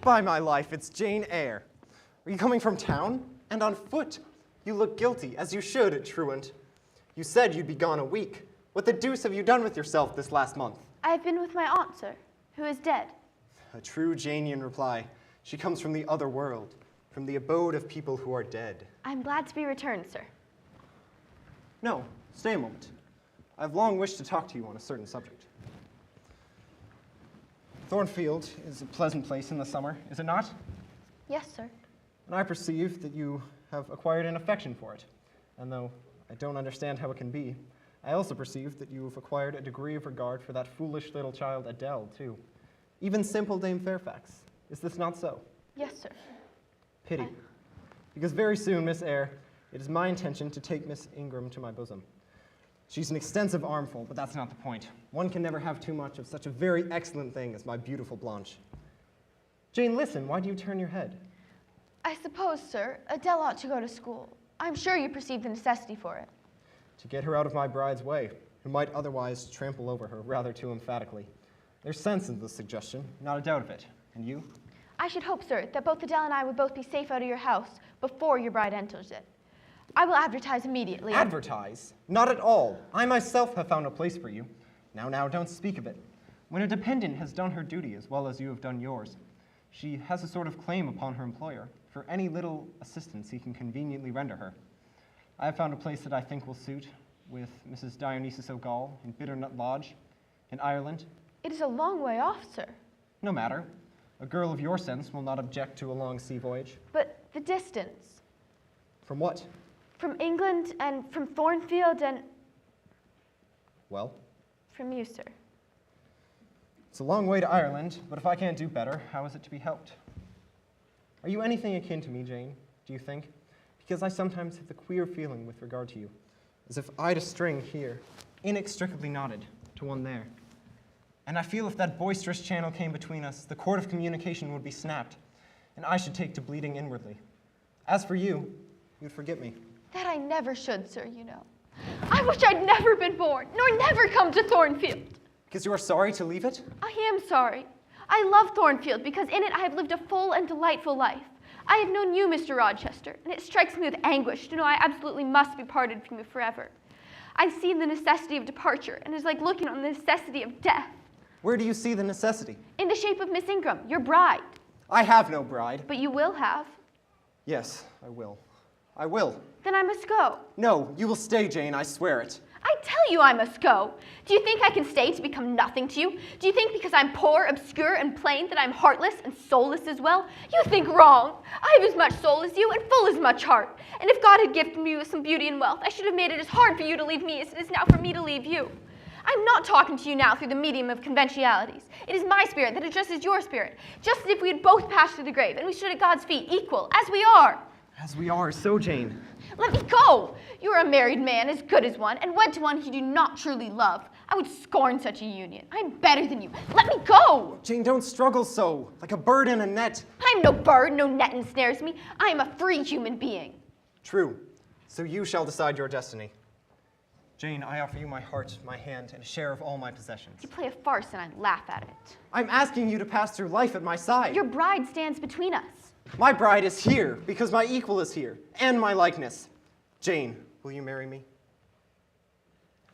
By my life, it's Jane Eyre. Are you coming from town? And on foot? You look guilty, as you should, truant. You said you'd be gone a week. What the deuce have you done with yourself this last month? I have been with my aunt, sir, who is dead. A true Janian reply. She comes from the other world, from the abode of people who are dead. I'm glad to be returned, sir. No, stay a moment. I've long wished to talk to you on a certain subject. Thornfield is a pleasant place in the summer, is it not? Yes, sir. And I perceive that you have acquired an affection for it. And though I don't understand how it can be, I also perceive that you have acquired a degree of regard for that foolish little child Adele, too. Even simple Dame Fairfax. Is this not so? Yes, sir. Pity. Because very soon, Miss Eyre, it is my intention to take Miss Ingram to my bosom. She's an extensive armful, but that's not the point. One can never have too much of such a very excellent thing as my beautiful Blanche. Jane, listen, why do you turn your head? I suppose, sir, Adele ought to go to school. I'm sure you perceive the necessity for it. To get her out of my bride's way, who might otherwise trample over her rather too emphatically. There's sense in the suggestion, not a doubt of it. And you? I should hope, sir, that both Adele and I would both be safe out of your house before your bride enters it. I will advertise immediately. Advertise? Not at all. I myself have found a place for you. Now, don't speak of it. When a dependent has done her duty as well as you have done yours, she has a sort of claim upon her employer for any little assistance he can conveniently render her. I have found a place that I think will suit with Mrs. Dionysus O'Gall in Bitternut Lodge in Ireland. It is a long way off, sir. No matter. A girl of your sense will not object to a long sea voyage. But the distance. From what? From England and from Thornfield and... Well? From you, sir. It's a long way to Ireland, but if I can't do better, how is it to be helped? Are you anything akin to me, Jane, do you think? Because I sometimes have the queer feeling with regard to you, as if I'd a string here, inextricably knotted to one there. And I feel if that boisterous channel came between us, the cord of communication would be snapped, and I should take to bleeding inwardly. As for you, you'd forget me. That I never should, sir, you know. I wish I'd never been born, nor never come to Thornfield. Because you are sorry to leave it? I am sorry. I love Thornfield because in it I have lived a full and delightful life. I have known you, Mr. Rochester, and it strikes me with anguish to know I absolutely must be parted from you forever. I see the necessity of departure, and it is like looking on the necessity of death. Where do you see the necessity? In the shape of Miss Ingram, your bride. I have no bride. But you will have. Yes, I will. I will. Then I must go. No, you will stay, Jane, I swear it. I tell you I must go. Do you think I can stay to become nothing to you? Do you think because I'm poor, obscure, and plain that I'm heartless and soulless as well? You think wrong. I have as much soul as you and full as much heart. And if God had gifted me with some beauty and wealth, I should have made it as hard for you to leave me as it is now for me to leave you. I'm not talking to you now through the medium of conventionalities. It is my spirit that addresses your spirit, just as if we had both passed through the grave and we stood at God's feet equal, as we are. As we are, so Jane. Let me go! You are a married man, as good as one, and wed to one you do not truly love. I would scorn such a union. I am better than you. Let me go! Jane, don't struggle so, like a bird in a net. I am no bird, no net ensnares me. I am a free human being. True. So you shall decide your destiny. Jane, I offer you my heart, my hand, and a share of all my possessions. You play a farce and I laugh at it. I'm asking you to pass through life at my side. Your bride stands between us. My bride is here because my equal is here, and my likeness. Jane, will you marry me?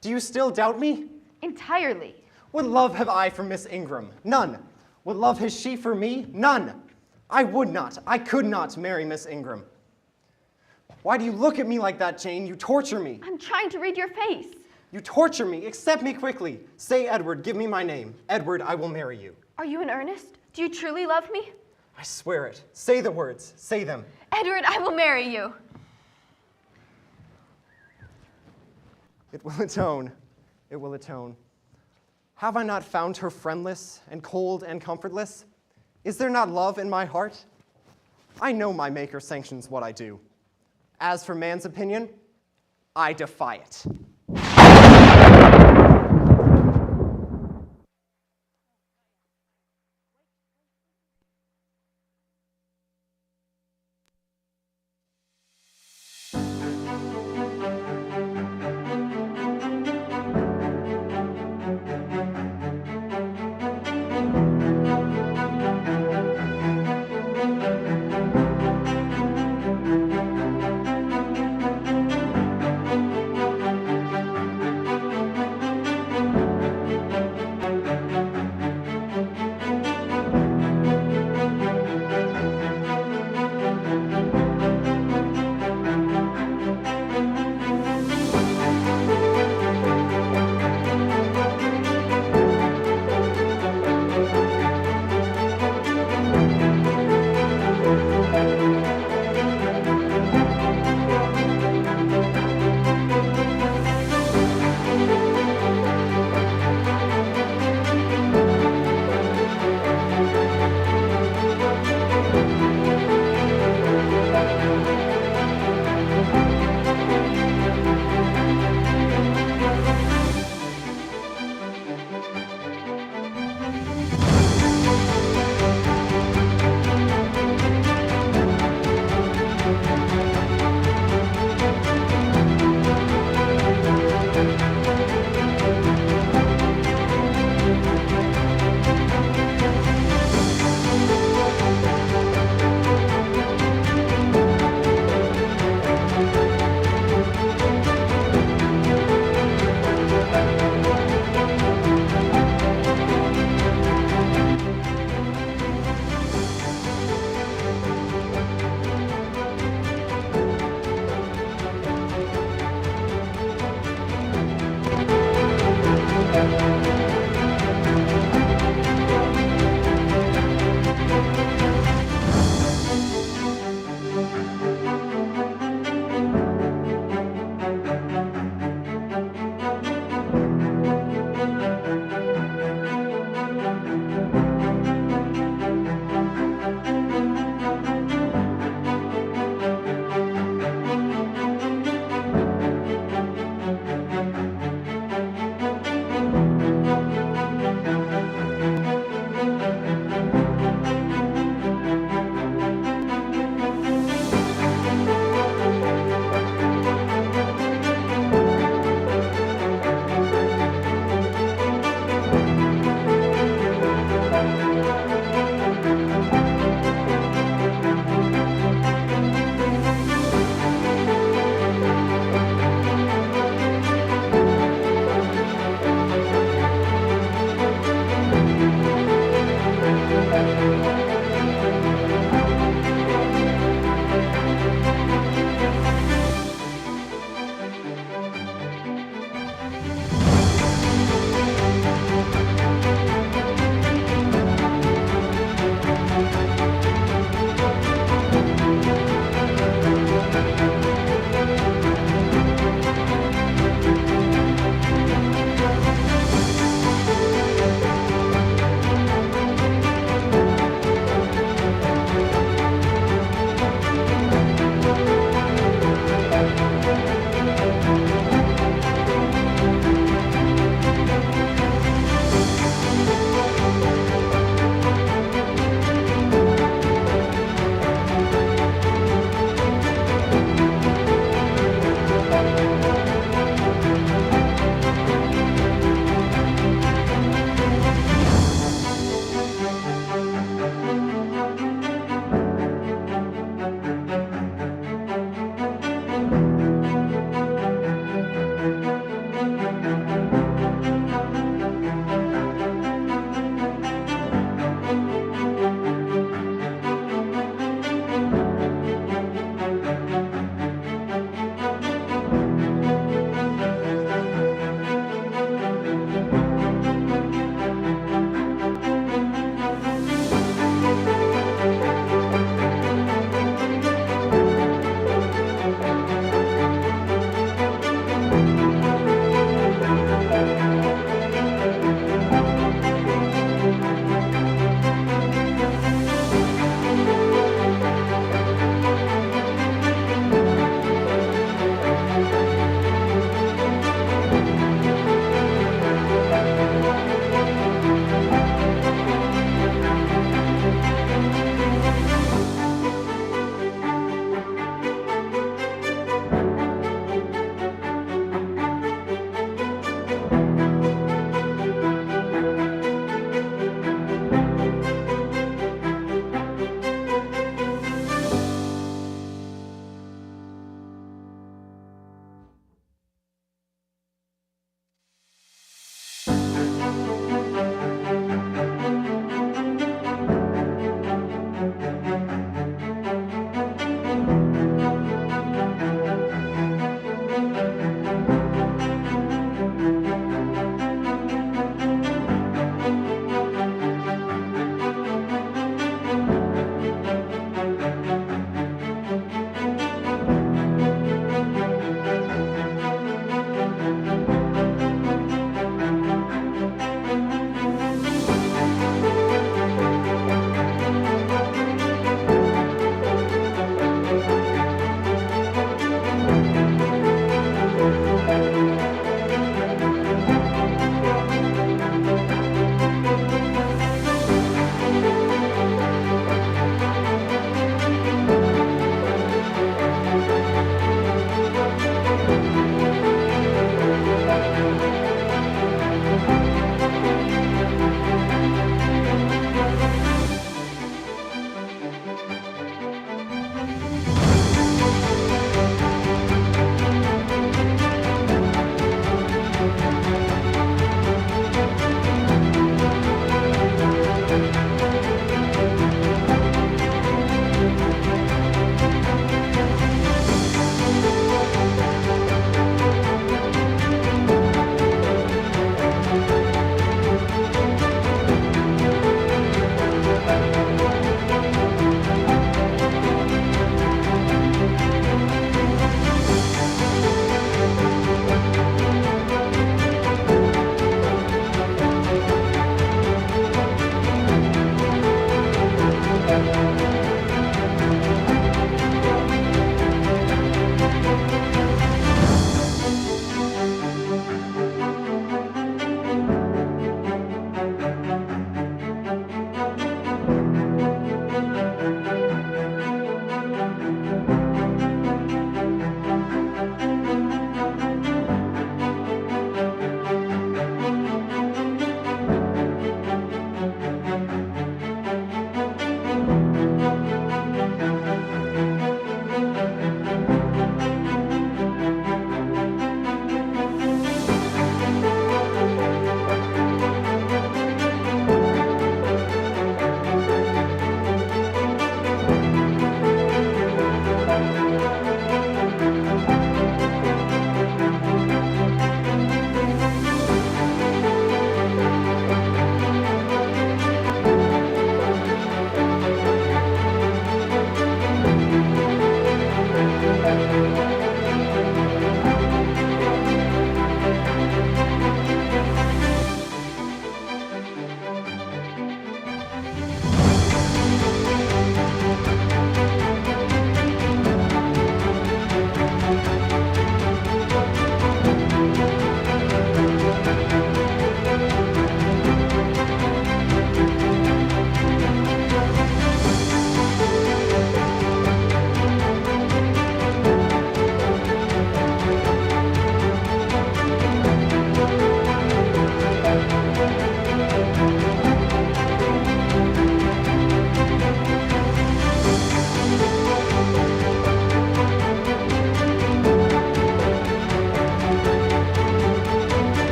Do you still doubt me? Entirely. What love have I for Miss Ingram? None. What love has she for me? None. I would not, I could not marry Miss Ingram. Why do you look at me like that, Jane? You torture me. I'm trying to read your face. You torture me. Accept me quickly. Say, Edward, give me my name. Edward, I will marry you. Are you in earnest? Do you truly love me? I swear it. Say the words. Say them. Edward, I will marry you. It will atone. It will atone. Have I not found her friendless and cold and comfortless? Is there not love in my heart? I know my Maker sanctions what I do. As for man's opinion, I defy it.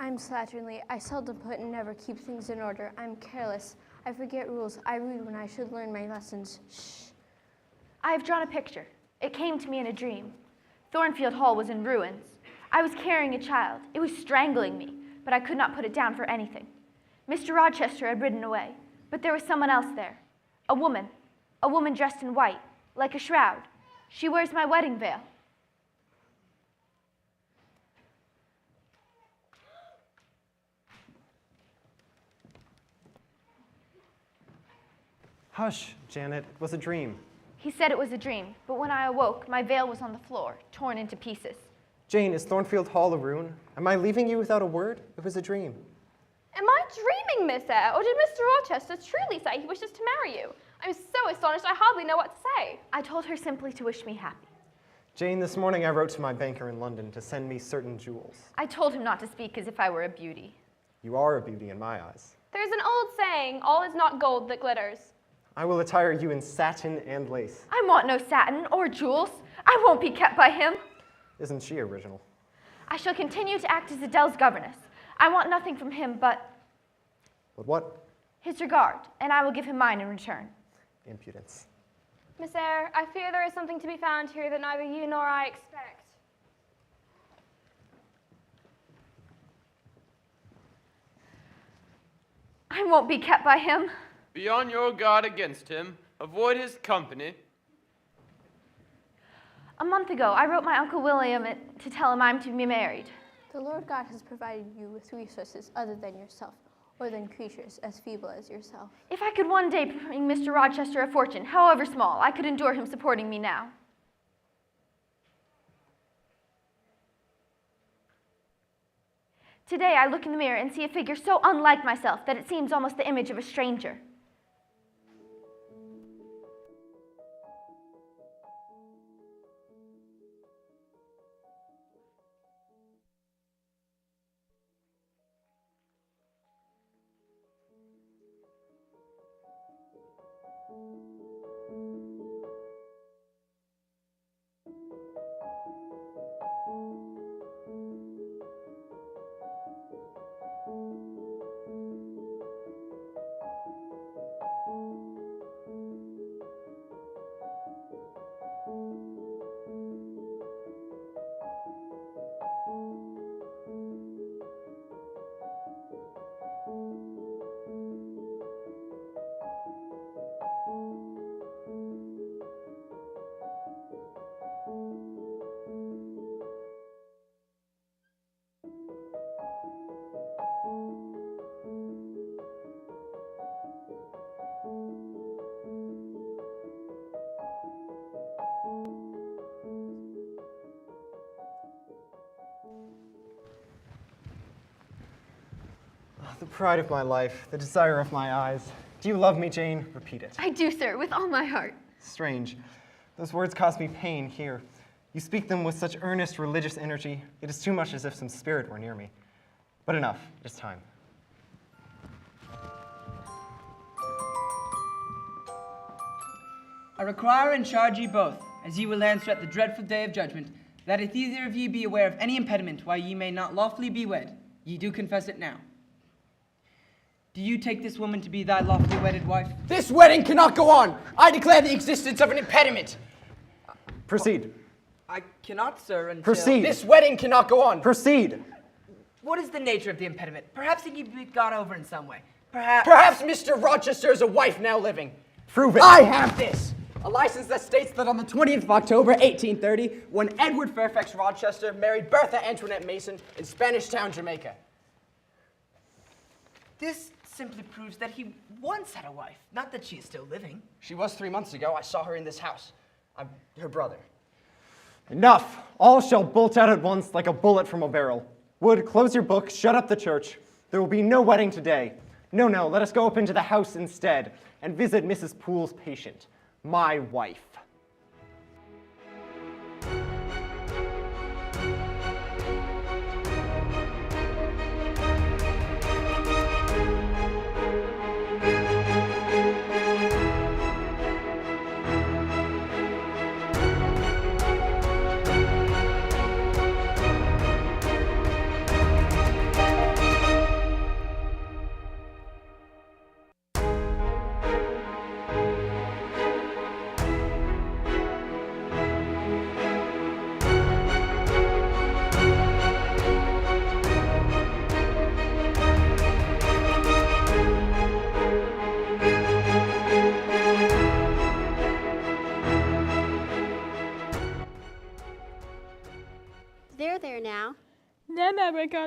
I'm slatternly. I seldom put and never keep things in order. I'm careless. I forget rules. I read when I should learn my lessons. Shh. I have drawn a picture. It came to me in a dream. Thornfield Hall was in ruins. I was carrying a child. It was strangling me, but I could not put it down for anything. Mr. Rochester had ridden away, but there was someone else there. A woman dressed in white, like a shroud. She wears my wedding veil. Hush, Janet, it was a dream. He said it was a dream, but when I awoke, my veil was on the floor, torn into pieces. Jane, is Thornfield Hall a ruin? Am I leaving you without a word? It was a dream. Am I dreaming, Miss Eyre, or did Mr. Rochester truly say he wishes to marry you? I'm so astonished I hardly know what to say. I told her simply to wish me happy. Jane, this morning I wrote to my banker in London to send me certain jewels. I told him not to speak as if I were a beauty. You are a beauty in my eyes. There's an old saying, all is not gold that glitters. I will attire you in satin and lace. I want no satin or jewels. I won't be kept by him. Isn't she original? I shall continue to act as Adele's governess. I want nothing from him but... But what? His regard, and I will give him mine in return. Impudence. Miss Eyre, I fear there is something to be found here that neither you nor I expect. I won't be kept by him. Be on your guard against him. Avoid his company. A month ago, I wrote my Uncle William to tell him I'm to be married. The Lord God has provided you with resources other than yourself, or than creatures as feeble as yourself. If I could one day bring Mr. Rochester a fortune, however small, I could endure him supporting me now. Today, I look in the mirror and see a figure so unlike myself that it seems almost the image of a stranger. The pride of my life, the desire of my eyes. Do you love me, Jane? Repeat it. I do, sir, with all my heart. Strange. Those words cause me pain here. You speak them with such earnest religious energy. It is too much as if some spirit were near me. But enough. It is time. I require and charge ye both, as ye will answer at the dreadful day of judgment, that if either of ye be aware of any impediment why ye may not lawfully be wed, ye do confess it now. Do you take this woman to be thy lawfully wedded wife? This wedding cannot go on. I declare the existence of an impediment. Proceed. I cannot, sir, until... Proceed. This wedding cannot go on. Proceed. What is the nature of the impediment? Perhaps it can be got over in some way. Perhaps Mr. Rochester is a wife now living. Prove it. I have this. A license that states that on the 20th of October, 1830, when Edward Fairfax Rochester married Bertha Antoinette Mason in Spanish Town, Jamaica. This simply proves that he once had a wife, not that she is still living. She was 3 months ago. I saw her in this house. I'm her brother. Enough. All shall bolt out at once like a bullet from a barrel. Wood, close your book, shut up the church. There will be no wedding today. No, let us go up into the house instead and visit Mrs. Poole's patient, my wife.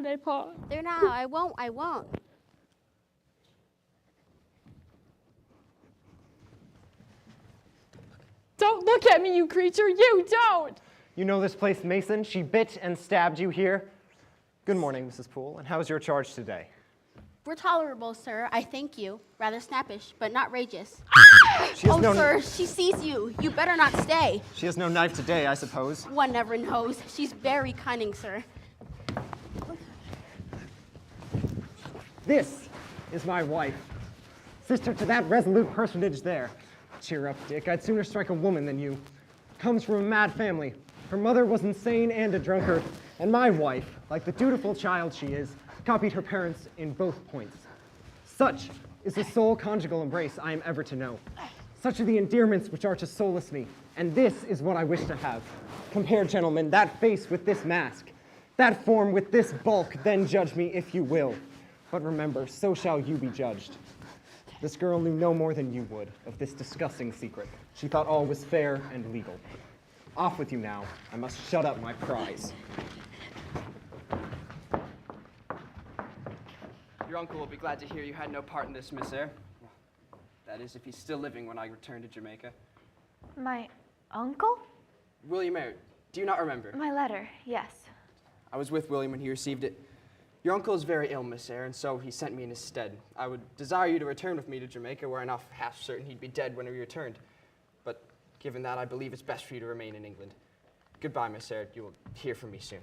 n'est pas. There now, I won't. Don't look at me, you creature, you don't! You know this place, Mason? She bit and stabbed you here. Good morning, Mrs. Poole, and how's your charge today? We're tolerable, sir, I thank you. Rather snappish, but not rageous. Sir, she sees you. You better not stay. She has no knife today, I suppose. One never knows. She's very cunning, sir. This is my wife, sister to that resolute personage there. Cheer up, Dick. I'd sooner strike a woman than you. Comes from a mad family. Her mother was insane and a drunkard, and my wife, like the dutiful child she is, copied her parents in both points. Such is the sole conjugal embrace I am ever to know. Such are the endearments which are to solace me, and this is what I wish to have. Compare, gentlemen, that face with this mask, that form with this bulk, then judge me if you will. But remember, so shall you be judged. This girl knew no more than you would of this disgusting secret. She thought all was fair and legal. Off with you now. I must shut up my prize. Your uncle will be glad to hear you had no part in this, Miss Eyre. That is, if he's still living when I return to Jamaica. My uncle? William Eyre, do you not remember? My letter, yes. I was with William when he received it. Your uncle is very ill, Miss Eyre, and so he sent me in his stead. I would desire you to return with me to Jamaica, where I'm not half certain he'd be dead when we returned. But given that, I believe it's best for you to remain in England. Goodbye, Miss Eyre. You will hear from me soon.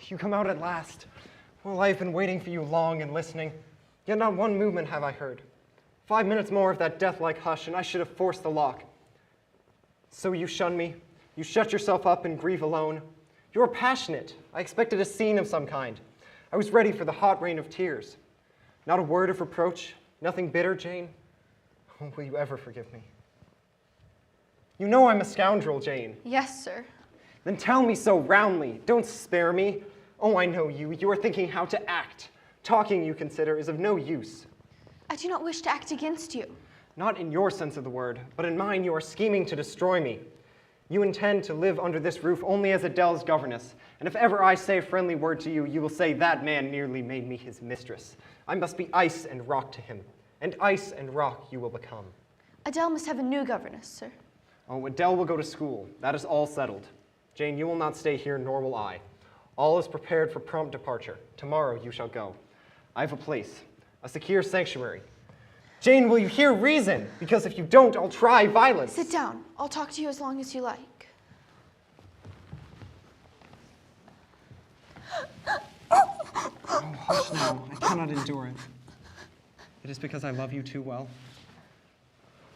You come out at last. Well, I have been waiting for you long and listening, yet not one movement have I heard. 5 minutes more of that death-like hush, and I should have forced the lock. So you shun me, You shut yourself up and grieve alone. You are passionate. I expected a scene of some kind. I was ready for the hot rain of tears. Not a word of reproach, nothing bitter, Jane. Oh, will you ever forgive me? You know I'm a scoundrel, Jane. Yes, sir. Then tell me so roundly. Don't spare me. Oh, I know you. You are thinking how to act. Talking, you consider, is of no use. I do not wish to act against you. Not in your sense of the word, but in mine you are scheming to destroy me. You intend to live under this roof only as Adele's governess, and if ever I say a friendly word to you, you will say that man nearly made me his mistress. I must be ice and rock to him, and ice and rock you will become. Adele must have a new governess, sir. Oh, Adele will go to school. That is all settled. Jane, you will not stay here, nor will I. All is prepared for prompt departure. Tomorrow you shall go. I have a place, a secure sanctuary. Jane, will you hear reason? Because if you don't, I'll try violence. Sit down. I'll talk to you as long as you like. Oh, hush now. I cannot endure it. It is because I love you too well.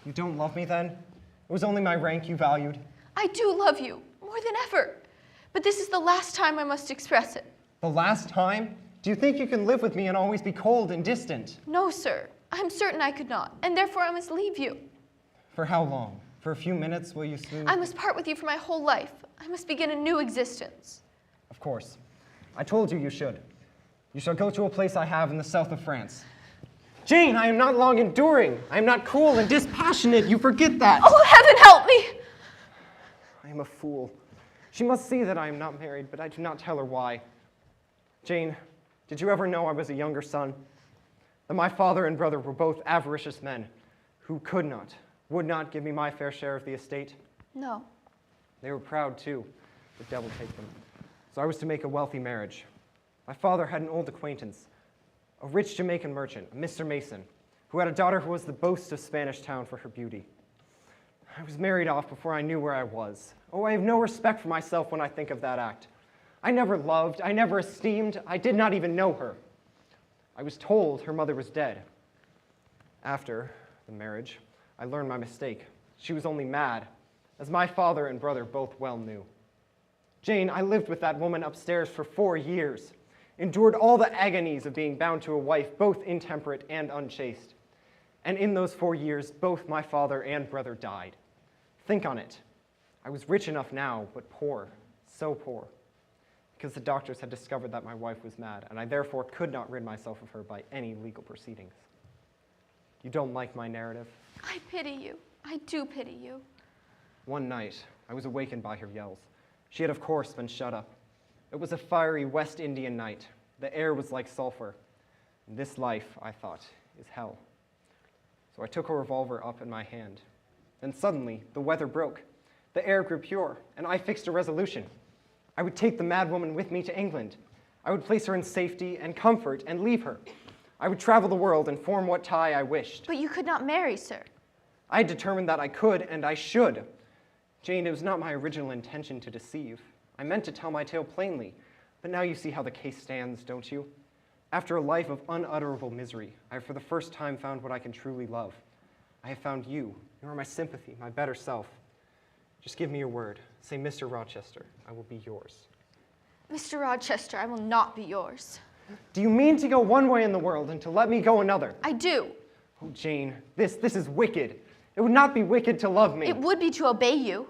You don't love me then? It was only my rank you valued. I do love you, more than ever. But this is the last time I must express it. The last time? Do you think you can live with me and always be cold and distant? No, sir. I'm certain I could not, and therefore I must leave you. For how long? For a few minutes, will you smooth? I must part with you for my whole life. I must begin a new existence. Of course. I told you you should. You shall go to a place I have in the south of France. Jane, I am not long enduring. I am not cruel and dispassionate. You forget that. Oh, heaven help me! I am a fool. She must see that I am not married, but I do not tell her why. Jane, did you ever know I was a younger son? That my father and brother were both avaricious men who would not give me my fair share of the estate? No. They were proud, too. The devil take them. So I was to make a wealthy marriage. My father had an old acquaintance, a rich Jamaican merchant, Mr. Mason, who had a daughter who was the boast of Spanish Town for her beauty. I was married off before I knew where I was. Oh, I have no respect for myself when I think of that act. I never loved, I never esteemed, I did not even know her. I was told her mother was dead. After the marriage, I learned my mistake. She was only mad, as my father and brother both well knew. Jane, I lived with that woman upstairs for 4 years, endured all the agonies of being bound to a wife, both intemperate and unchaste. And in those 4 years, both my father and brother died. Think on it. I was rich enough now, but poor, so poor, because the doctors had discovered that my wife was mad, and I therefore could not rid myself of her by any legal proceedings. You don't like my narrative? I pity you. I do pity you. One night, I was awakened by her yells. She had, of course, been shut up. It was a fiery West Indian night. The air was like sulfur. This life, I thought, is hell. So I took a revolver up in my hand. Then suddenly, the weather broke. The air grew pure, and I fixed a resolution. I would take the mad woman with me to England. I would place her in safety and comfort and leave her. I would travel the world and form what tie I wished. But you could not marry, sir. I had determined that I could and I should. Jane, it was not my original intention to deceive. I meant to tell my tale plainly, but now you see how the case stands, don't you? After a life of unutterable misery, I have for the first time found what I can truly love. I have found you. You are my sympathy, my better self. Just give me your word. Say, Mr. Rochester, I will be yours. Mr. Rochester, I will not be yours. Do you mean to go one way in the world and to let me go another? I do. Oh, Jane, this is wicked. It would not be wicked to love me. It would be to obey you.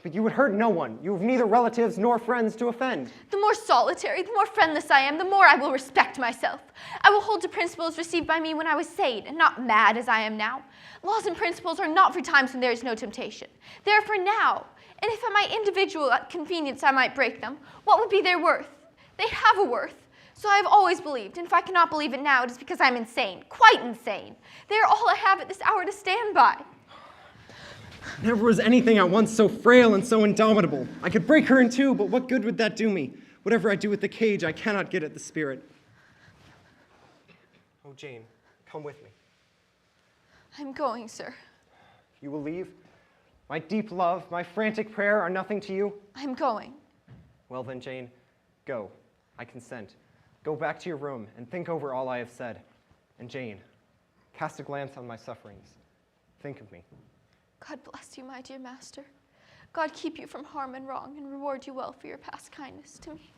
But you would hurt no one. You have neither relatives nor friends to offend. The more solitary, the more friendless I am, the more I will respect myself. I will hold to principles received by me when I was sane and not mad as I am now. Laws and principles are not for times when there is no temptation. They are for now. And if at my individual convenience I might break them, what would be their worth? They have a worth. So I have always believed, and if I cannot believe it now, it is because I'm insane, quite insane. They are all I have at this hour to stand by. Never was anything at once so frail and so indomitable. I could break her in two, but what good would that do me? Whatever I do with the cage, I cannot get at the spirit. Oh, Jane, come with me. I'm going, sir. You will leave? My deep love, my frantic prayer are nothing to you? I'm going. Well then, Jane, go. I consent. Go back to your room and think over all I have said. And Jane, cast a glance on my sufferings. Think of me. God bless you, my dear master. God keep you from harm and wrong and reward you well for your past kindness to me.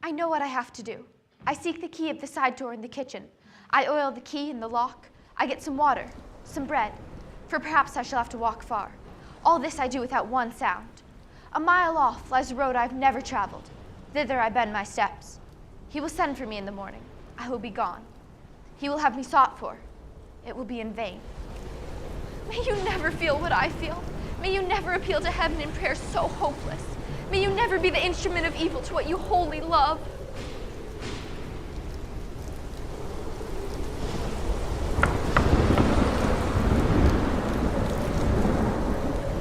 I know what I have to do. I seek the key of the side door in the kitchen. I oil the key in the lock. I get some water, some bread, for perhaps I shall have to walk far. All this I do without one sound. A mile off lies a road I have never traveled. Thither I bend my steps. He will send for me in the morning. I will be gone. He will have me sought for. It will be in vain. May you never feel what I feel. May you never appeal to heaven in prayer so hopeless. May you never be the instrument of evil to what you wholly love.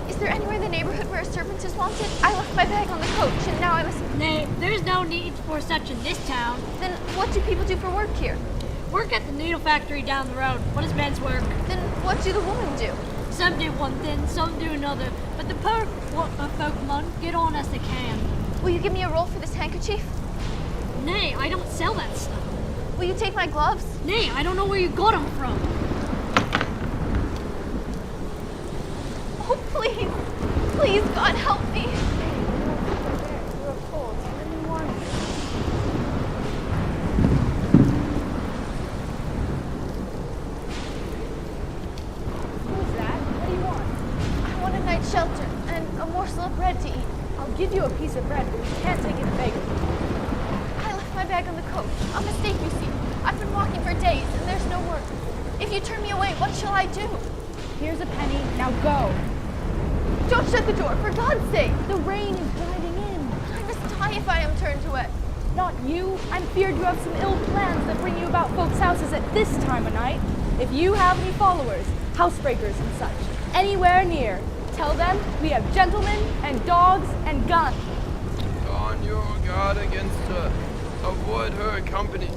Is there anywhere in the neighborhood where a servant is wanted? I left my bag on the coach, and now I must... Nay, there's no need for such in this town. Then what do people do for work here? Work at the needle factory down the road. What is men's work? Then what do the women do? Some do one thing, some do another, but the poor folk mun get on as they can. Will you give me a roll for this handkerchief? Nay, I don't sell that stuff. Will you take my gloves? Nay, I don't know where you got them from. Oh, please, please, God, help me. You're cold. Let me warm you. Who's that? What do you want? I want a night's shelter and a morsel of bread to eat. I'll give you a piece of bread, but you can't take it to beg. I left my bag on the coach. A mistake, you see. I've been walking for days, and there's no word. If you turn me away, what shall I do? Here's a penny. Now go. Don't shut the door, for God's sake. The rain is driving in. I must die if I am turned to it. Not you. I'm feared you have some ill plans that bring you about folks' houses at this time of night. If you have any followers, housebreakers and such, anywhere near, tell them we have gentlemen and dogs and guns. On your guard against her. Avoid her company.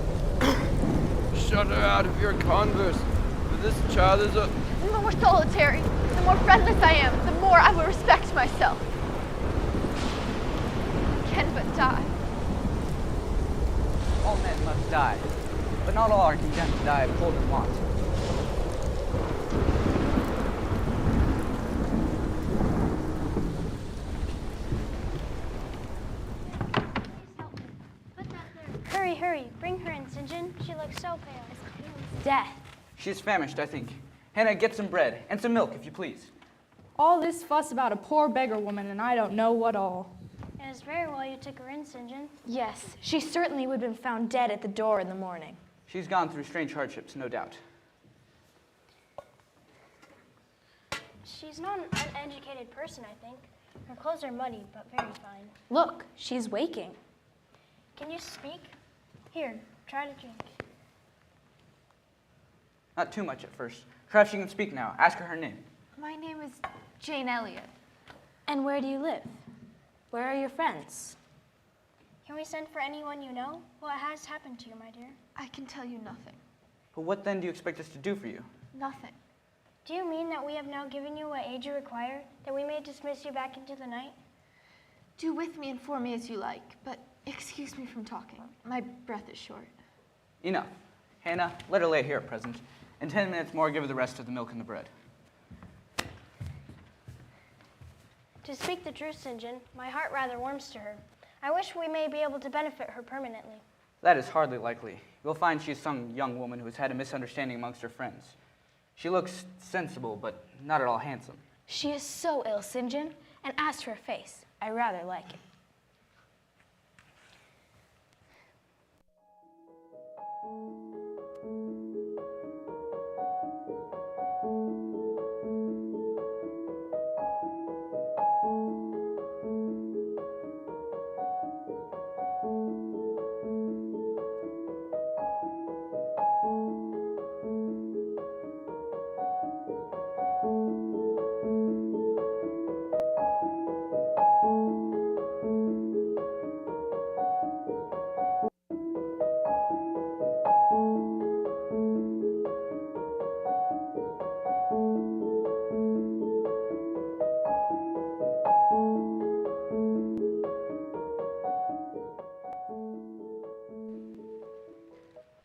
Shut her out of your converse. For this child is a... The more solitary, the more friendless I am, the more I will respect myself. I can but die. All men must die, but not all are condemned to die of cold and want. Hurry, hurry. Bring her in, St. John. She looks so pale. Death. She's famished, I think. Hannah, get some bread and some milk, if you please. All this fuss about a poor beggar woman, and I don't know what all. It is very well you took her in, St. John. Yes, she certainly would have been found dead at the door in the morning. She's gone through strange hardships, no doubt. She's not an uneducated person, I think. Her clothes are muddy, but very fine. Look, she's waking. Can you speak? Here, try to drink. Not too much at first. Perhaps she can speak now. Ask her name. My name is Jane Elliott. And where do you live? Where are your friends? Can we send for anyone you know? What has happened to you, my dear? I can tell you nothing. But what then do you expect us to do for you? Nothing. Do you mean that we have now given you what age you require, that we may dismiss you back into the night? Do with me and for me as you like, but excuse me from talking. My breath is short. Enough. Hannah, let her lay here at present. In 10 minutes more, give her the rest of the milk and the bread. To speak the truth, St. John, my heart rather warms to her. I wish we may be able to benefit her permanently. That is hardly likely. You'll find she is some young woman who has had a misunderstanding amongst her friends. She looks sensible, but not at all handsome. She is so ill, St. John, and as for her face, I rather like it.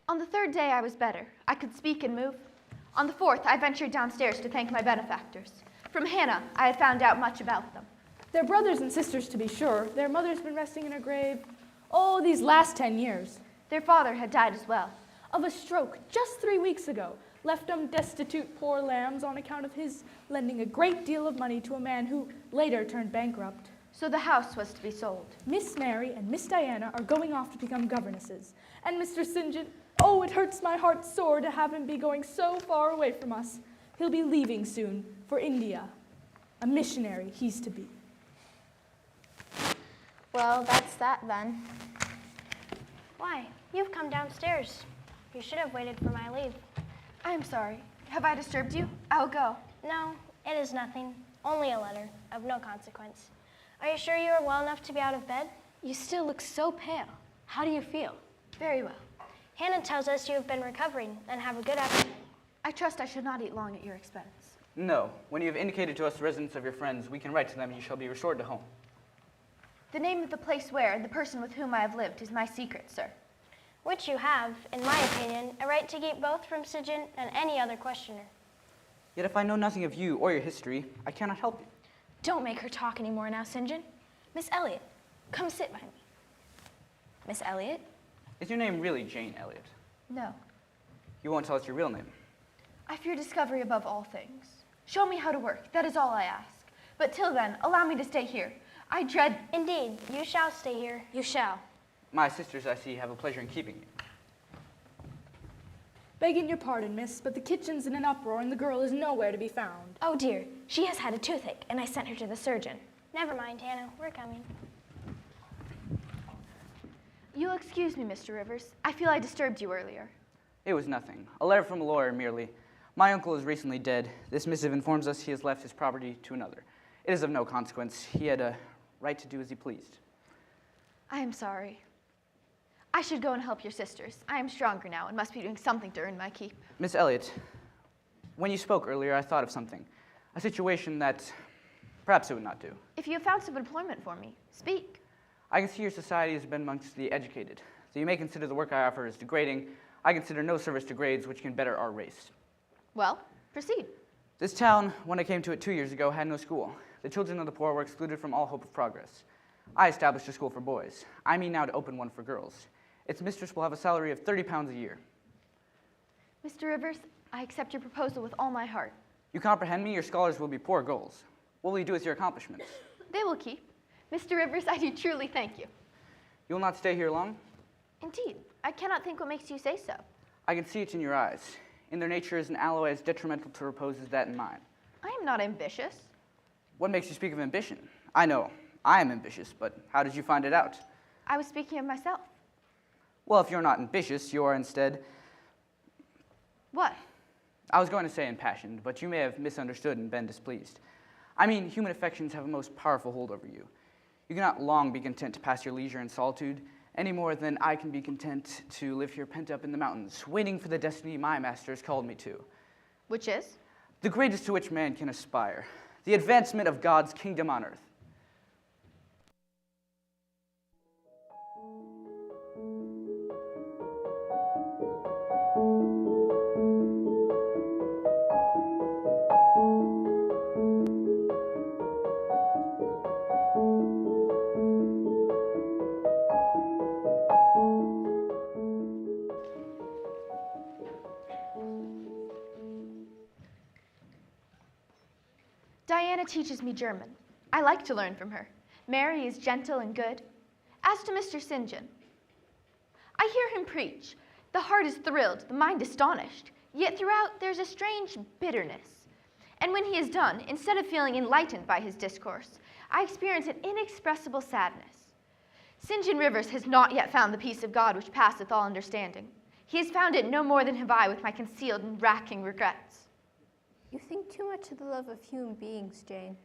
On the third day, I was better. I could speak and move. On the fourth, I ventured downstairs to thank my benefactors. From Hannah, I had found out much about them. They're brothers and sisters, to be sure. Their mother's been resting in her grave, these last 10 years. Their father had died as well. Of a stroke, just 3 weeks ago. Left them destitute poor lambs on account of his lending a great deal of money to a man who later turned bankrupt. So the house was to be sold. Miss Mary and Miss Diana are going off to become governesses. And Mr. St. John, it hurts my heart sore to have him be going so far away from us. He'll be leaving soon for India. A missionary he's to be. Well, that's that then. Why? You've come downstairs. You should have waited for my leave. I am sorry. Have I disturbed you? I'll go. No, it is nothing. Only a letter, of no consequence. Are you sure you are well enough to be out of bed? You still look so pale. How do you feel? Very well. Hannah tells us you have been recovering and have a good appetite. I trust I should not eat long at your expense. No. When you have indicated to us the residence of your friends, we can write to them and you shall be restored to home. The name of the place where and the person with whom I have lived is my secret, sir. Which you have, in my opinion, a right to keep both from St. John and any other questioner. Yet if I know nothing of you or your history, I cannot help you. Don't make her talk anymore now, St. John. Miss Elliot, come sit by me. Miss Elliot? Is your name really Jane Elliot? No. You won't tell us your real name. I fear discovery above all things. Show me how to work, that is all I ask. But till then, allow me to stay here. I dread... Indeed, you shall stay here. You shall. My sisters, I see, have a pleasure in keeping you. Begging your pardon, miss, but the kitchen's in an uproar and the girl is nowhere to be found. Oh dear, she has had a toothache and I sent her to the surgeon. Never mind, Hannah, we're coming. You'll excuse me, Mr. Rivers. I feel I disturbed you earlier. It was nothing. A letter from a lawyer merely. My uncle is recently dead. This missive informs us he has left his property to another. It is of no consequence. He had a right to do as he pleased. I am sorry. I should go and help your sisters. I am stronger now and must be doing something to earn my keep. Miss Elliot, when you spoke earlier, I thought of something. A situation that perhaps it would not do. If you have found some employment for me, speak. I can see your society has been amongst the educated, so you may consider the work I offer as degrading. I consider no service to grades which can better our race. Well, proceed. This town, when I came to it 2 years ago, had no school. The children of the poor were excluded from all hope of progress. I established a school for boys. I mean now to open one for girls. Its mistress will have a salary of £30 a year. Mr. Rivers, I accept your proposal with all my heart. You comprehend me? Your scholars will be poor girls. What will you do with your accomplishments? They will keep. Mr. Rivers, I do truly thank you. You will not stay here long? Indeed. I cannot think what makes you say so. I can see it in your eyes. In their nature is an alloy as detrimental to repose as that in mine. I am not ambitious. What makes you speak of ambition? I know. I am ambitious, but how did you find it out? I was speaking of myself. Well, if you're not ambitious, you are instead... What? I was going to say impassioned, but you may have misunderstood and been displeased. I mean, human affections have a most powerful hold over you. You cannot long be content to pass your leisure in solitude, any more than I can be content to live here pent up in the mountains, waiting for the destiny my master has called me to. Which is? The greatest to which man can aspire, the advancement of God's kingdom on earth. Diana teaches me German. I like to learn from her. Mary is gentle and good. As to Mr. St. John, I hear him preach. The heart is thrilled, the mind astonished, yet throughout there's a strange bitterness. And when he is done, instead of feeling enlightened by his discourse, I experience an inexpressible sadness. St. John Rivers has not yet found the peace of God which passeth all understanding. He has found it no more than have I with my concealed and racking regrets. You think too much of the love of human beings, Jane.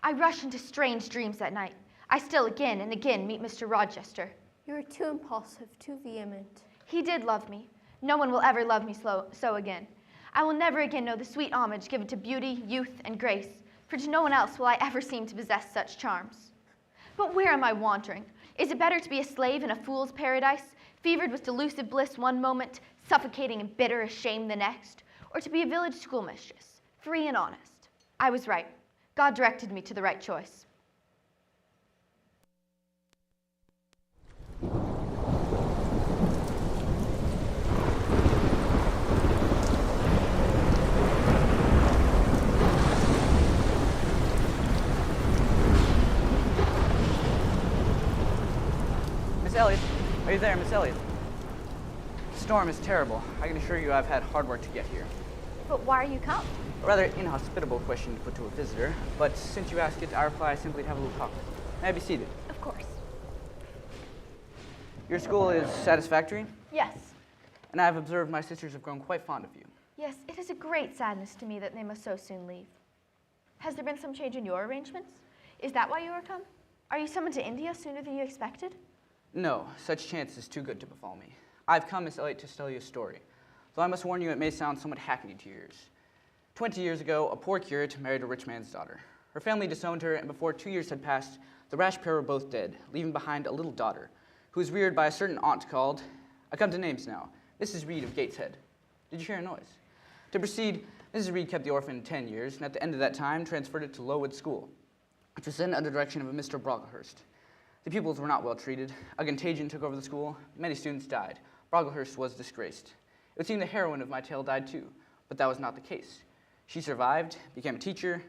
I rush into strange dreams at night. I still again and again meet Mr. Rochester. You are too impulsive, too vehement. He did love me. No one will ever love me so again. I will never again know the sweet homage given to beauty, youth, and grace, for to no one else will I ever seem to possess such charms. But where am I wandering? Is it better to be a slave in a fool's paradise, fevered with delusive bliss one moment, suffocating in bitter shame the next, or to be a village schoolmistress, free and honest? I was right. God directed me to the right choice. Miss Elliot, are you there, Miss Elliot? The storm is terrible. I can assure you I've had hard work to get here. But why are you come? A rather inhospitable question to put to a visitor, but since you ask it, I reply simply to have a little talk. May I be seated? Of course. Your school is satisfactory, Yes. and I have observed my sisters have grown quite fond of you. Yes, it is a great sadness to me that they must so soon leave. Has there been some change in your arrangements? Is that why you are come? Are you summoned to India sooner than you expected? No, such chance is too good to befall me. I've come, Miss Elliot, to tell you a story, though I must warn you it may sound somewhat hackneyed to your ears. 20 years ago, a poor curate married a rich man's daughter. Her family disowned her, and before 2 years had passed, the rash pair were both dead, leaving behind a little daughter, who was reared by a certain aunt called, I come to names now, Mrs. Reed of Gateshead. Did you hear a noise? To proceed, Mrs. Reed kept the orphan 10 years, and at the end of that time transferred it to Lowood School, which was then under the direction of a Mr. Brocklehurst. The pupils were not well treated. A contagion took over the school. Many students died. Brocklehurst was disgraced. It would seem the heroine of my tale died too, but that was not the case. She survived, became a teacher,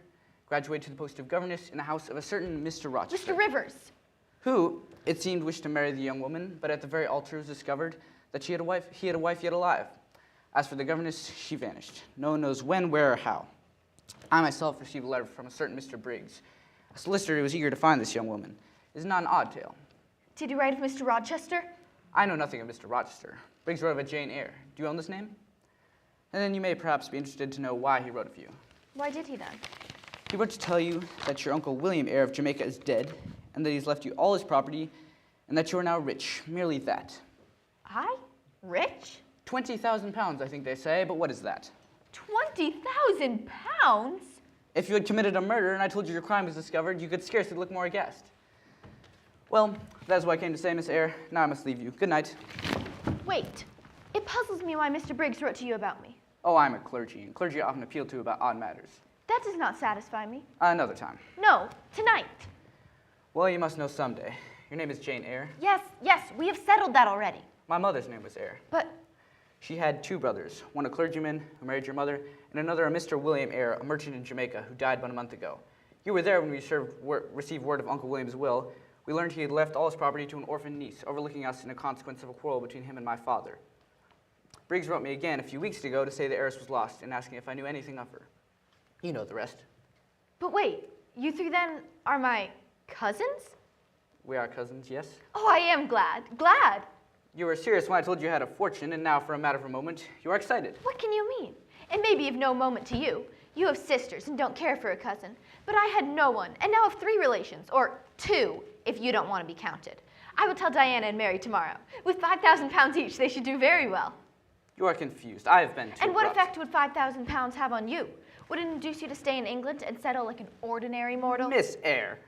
graduated to the post of governess in the house of a certain Mr. Rochester. Mr. Rivers! Who, it seemed, wished to marry the young woman, but at the very altar it was discovered that he had a wife yet alive. As for the governess, she vanished. No one knows when, where, or how. I myself received a letter from a certain Mr. Briggs, a solicitor who was eager to find this young woman. It is not an odd tale. Did you write of Mr. Rochester? I know nothing of Mr. Rochester. Briggs wrote of a Jane Eyre. Do you own this name? And then you may perhaps be interested to know why he wrote of you. Why did he then? He wrote to tell you that your uncle William Eyre of Jamaica is dead, and that he's left you all his property, and that you are now rich. Merely that. I? Rich? 20,000 pounds, I think they say, but what is that? 20,000 pounds? If you had committed a murder and I told you your crime was discovered, you could scarcely look more aghast. Well, that's what I came to say, Miss Eyre. Now I must leave you. Good night. Wait. It puzzles me why Mr. Briggs wrote to you about me. Oh, I'm a clergy, and clergy are often appealed to about odd matters. That does not satisfy me. Another time. No, tonight. Well, you must know someday. Your name is Jane Eyre. Yes, we have settled that already. My mother's name was Eyre. But she had two brothers, one a clergyman who married your mother, and another a Mr. William Eyre, a merchant in Jamaica, who died about a month ago. You were there when we received word of Uncle William's will. We learned he had left all his property to an orphan niece, overlooking us in a consequence of a quarrel between him and my father. Briggs wrote me again a few weeks ago to say the heiress was lost and asking if I knew anything of her. You know the rest. But wait, you three then are my cousins? We are cousins, yes. Oh, I am glad. Glad. You were serious when I told you you had a fortune, and now, for a matter of a moment, you are excited. What can you mean? It may be of no moment to you. You have sisters and don't care for a cousin. But I had no one, and now have 3 relations, or 2, if you don't want to be counted. I will tell Diana and Mary tomorrow. With 5,000 pounds each, they should do very well. You are confused. I have been too And what abrupt. effect would 5,000 pounds have on you? Would it induce you to stay in England and settle like an ordinary mortal? Miss Eyre.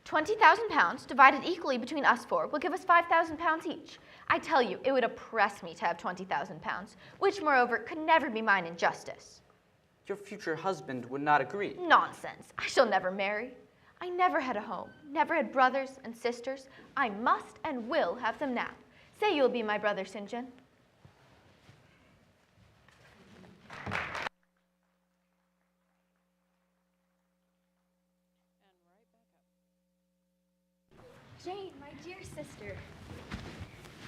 20,000 pounds divided equally between us four will give us 5,000 pounds each. I tell you, it would oppress me to have 20,000 pounds, which, moreover, could never be mine in justice. Your future husband would not agree. Nonsense. I shall never marry. I never had a home, never had brothers and sisters. I must and will have them now. Say you'll be my brother, St. John. Jane, my dear sister.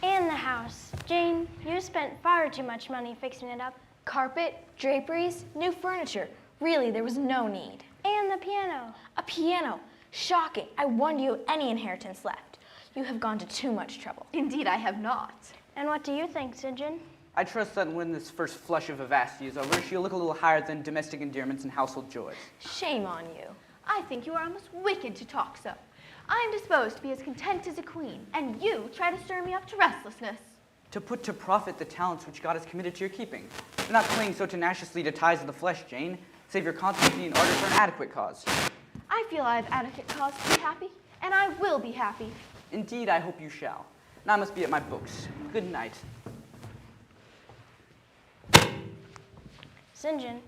And the house. Jane, you spent far too much money fixing it up. Carpet, draperies, new furniture. Really, there was no need. And the piano. A piano. Shocking. I wonder you have any inheritance left. You have gone to too much trouble. Indeed, I have not. And what do you think, St. John? I trust that when this first flush of vivacity is over, she'll look a little higher than domestic endearments and household joys. Shame on you. I think you are almost wicked to talk so. I am disposed to be as content as a queen, and you try to stir me up to restlessness. To put to profit the talents which God has committed to your keeping. Do not cling so tenaciously to ties of the flesh, Jane. Save your constancy and ardor for an adequate cause. I feel I have adequate cause to be happy, and I will be happy. Indeed, I hope you shall. Now I must be at my books. Good night. St. John,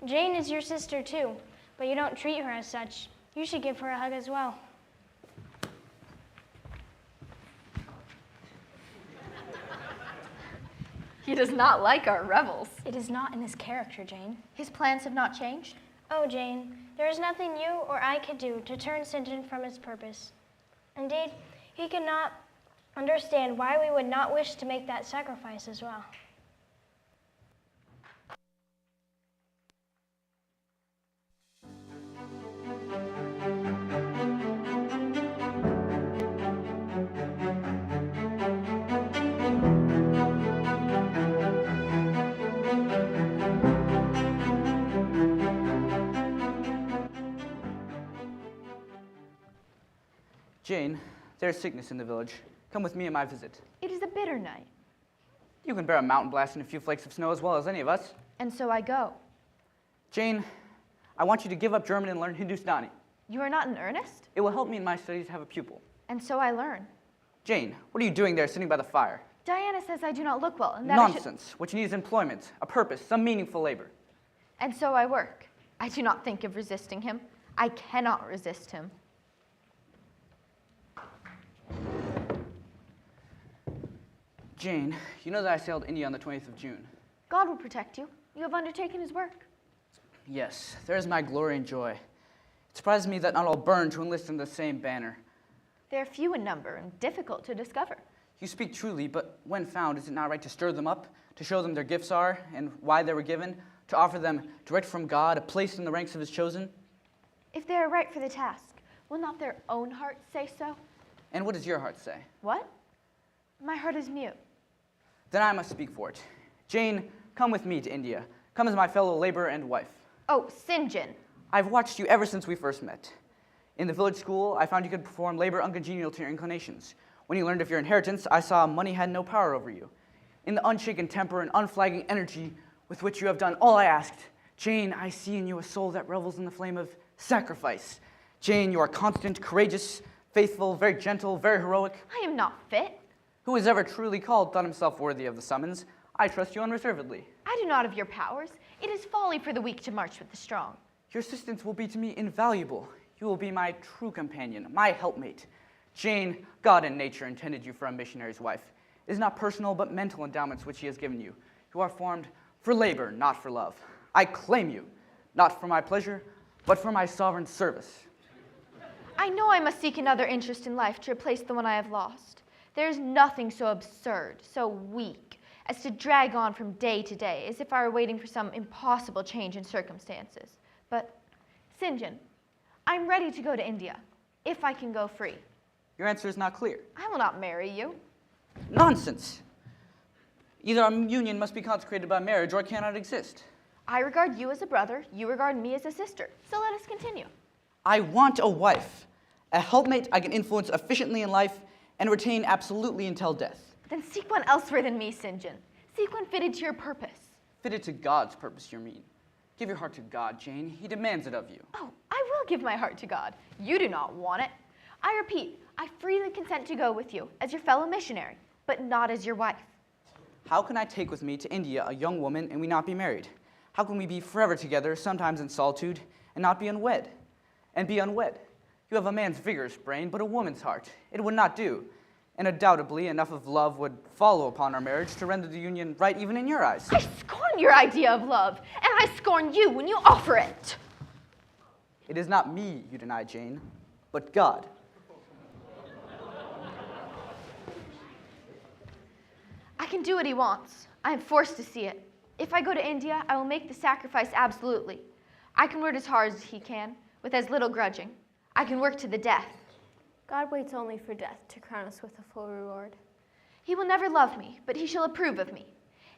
Jane is your sister too, but you don't treat her as such. You should give her a hug as well. He does not like our revels. It is not in his character, Jane. His plans have not changed? Oh, Jane, there is nothing you or I could do to turn St. John from his purpose. Indeed, he could not understand why we would not wish to make that sacrifice as well. Jane, there is sickness in the village. Come with me on my visit. It is a bitter night. You can bear a mountain blast and a few flakes of snow as well as any of us. And so I go. Jane, I want you to give up German and learn Hindustani. You are not in earnest? It will help me in my studies to have a pupil. And so I learn. Jane, what are you doing there sitting by the fire? Diana says I do not look well, and that Nonsense. What you need is employment, a purpose, some meaningful labor. And so I work. I do not think of resisting him. I cannot resist him. Jane, you know that I sailed India on the 20th of June. God will protect you. You have undertaken his work. Yes, there is my glory and joy. It surprises me that not all burn to enlist in the same banner. They are few in number and difficult to discover. You speak truly, but when found, is it not right to stir them up, to show them their gifts are and why they were given, to offer them direct from God, a place in the ranks of his chosen? If they are right for the task, will not their own hearts say so? And what does your heart say? What? My heart is mute. Then I must speak for it. Jane, come with me to India. Come as my fellow laborer and wife. Oh, St. John. I've watched you ever since we first met. In the village school, I found you could perform labor uncongenial to your inclinations. When you learned of your inheritance, I saw money had no power over you. In the unshaken temper and unflagging energy with which you have done all I asked, Jane, I see in you a soul that revels in the flame of sacrifice. Jane, you are constant, courageous, faithful, very gentle, very heroic. I am not fit. Who has ever truly called thought himself worthy of the summons? I trust you unreservedly. I do not of your powers. It is folly for the weak to march with the strong. Your assistance will be to me invaluable. You will be my true companion, my helpmate. Jane, God and nature intended you for a missionary's wife. It is not personal, but mental endowments which he has given you. You are formed for labor, not for love. I claim you, not for my pleasure, but for my sovereign service. I know I must seek another interest in life to replace the one I have lost. There is nothing so absurd, so weak, as to drag on from day to day, as if I were waiting for some impossible change in circumstances. But, St. John, I'm ready to go to India, if I can go free. Your answer is not clear. I will not marry you. Nonsense! Either our union must be consecrated by marriage or it cannot exist. I regard you as a brother, you regard me as a sister, so let us continue. I want a wife. A helpmate I can influence efficiently in life and retain absolutely until death. Then seek one elsewhere than me, St. John. Seek one fitted to your purpose. Fitted to God's purpose, you mean? Give your heart to God, Jane. He demands it of you. Oh, I will give my heart to God. You do not want it. I repeat, I freely consent to go with you as your fellow missionary, but not as your wife. How can I take with me to India a young woman and we not be married? How can we be forever together, sometimes in solitude, and not be unwed? And be unwed? You have a man's vigorous brain, but a woman's heart. It would not do. And undoubtedly, enough of love would follow upon our marriage to render the union right even in your eyes. I scorn your idea of love, and I scorn you when you offer it. It is not me you deny, Jane, but God. I can do what he wants. I am forced to see it. If I go to India, I will make the sacrifice absolutely. I can work as hard as he can, with as little grudging. I can work to the death. God waits only for death to crown us with a full reward. He will never love me, but he shall approve of me.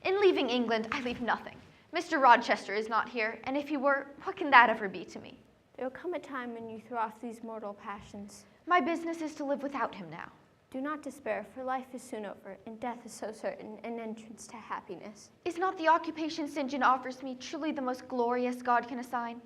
In leaving England, I leave nothing. Mr. Rochester is not here, and if he were, what can that ever be to me? There will come a time when you throw off these mortal passions. My business is to live without him now. Do not despair, for life is soon over, and death is so certain an entrance to happiness. Is not the occupation St. John offers me truly the most glorious God can assign?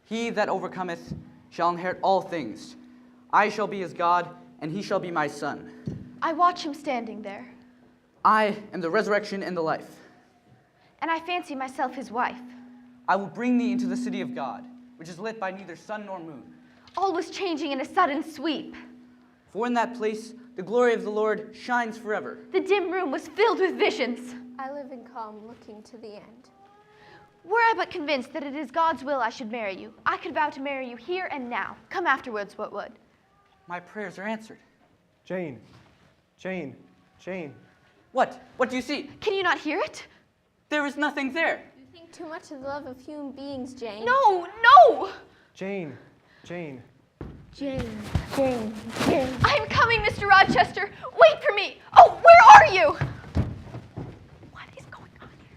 He that overcometh shall inherit all things. I shall be his God, and he shall be my son. I watch him standing there. I am the resurrection and the life. And I fancy myself his wife. I will bring thee into the city of God, which is lit by neither sun nor moon. All was changing in a sudden sweep. For in that place the glory of the Lord shines forever. The dim room was filled with visions. I live in calm, looking to the end. Were I but convinced that it is God's will I should marry you, I could vow to marry you here and now, come afterwards what would. My prayers are answered. Jane. Jane. Jane. What? What do you see? Can you not hear it? There is nothing there. You think too much of the love of human beings, Jane. No, no! Jane. Jane. Jane. Jane. Jane. I am coming, Mr. Rochester. Wait for me. Oh, where are you? What is going on here?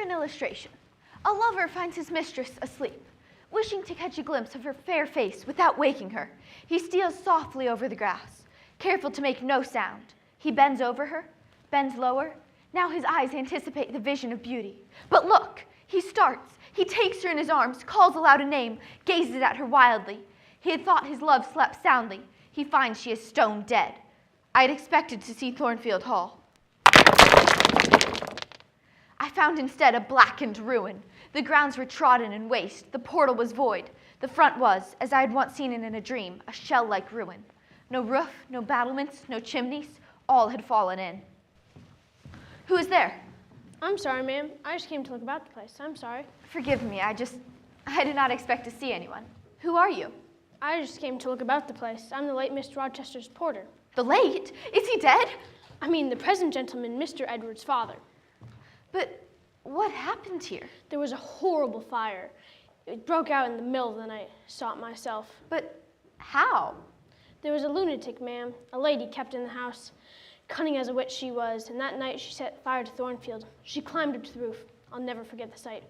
Illustration. A lover finds his mistress asleep. Wishing to catch a glimpse of her fair face without waking her, he steals softly over the grass, careful to make no sound. He bends over her, bends lower. Now his eyes anticipate the vision of beauty. But look, he starts. He takes her in his arms, calls aloud a name, gazes at her wildly. He had thought his love slept soundly. He finds she is stone dead. I had expected to see Thornfield Hall. I found instead a blackened ruin. The grounds were trodden and waste. The portal was void. The front was, as I had once seen it in a dream, a shell-like ruin. No roof, no battlements, no chimneys. All had fallen in. Who is there? I'm sorry, ma'am. I just came to look about the place. I'm sorry. Forgive me. I did not expect to see anyone. Who are you? I just came to look about the place. I'm the late Mr. Rochester's porter. The late? Is he dead? I mean, the present gentleman, Mr. Edward's father. But what happened here? There was a horrible fire. It broke out in the middle of the night. Saw it myself. But how? There was a lunatic, ma'am, a lady kept in the house. Cunning as a witch she was, and that night she set fire to Thornfield. She climbed up to the roof. I'll never forget the sight.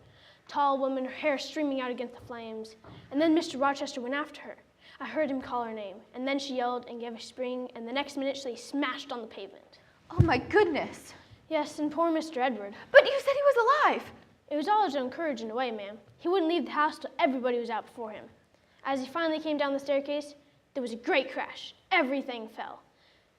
Tall woman, her hair streaming out against the flames. And then Mr. Rochester went after her. I heard him call her name, and then she yelled and gave a spring, and the next minute she lay smashed on the pavement. Oh my goodness. Yes, and poor Mr. Edward. But you said he was alive. It was all his own courage in a way, ma'am. He wouldn't leave the house till everybody was out before him. As he finally came down the staircase, there was a great crash. Everything fell.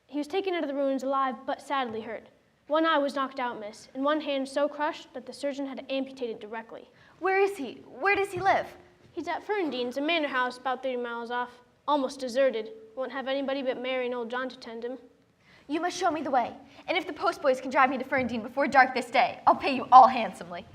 He was taken out of the ruins alive, but sadly hurt. One eye was knocked out, miss, and one hand so crushed that the surgeon had to amputate it directly. Where is he? Where does he live? He's at Ferndean's, a manor house about 30 miles off. Almost deserted. Won't have anybody but Mary and old John to tend him. You must show me the way. And if the postboys can drive me to Ferndean before dark this day, I'll pay you all handsomely.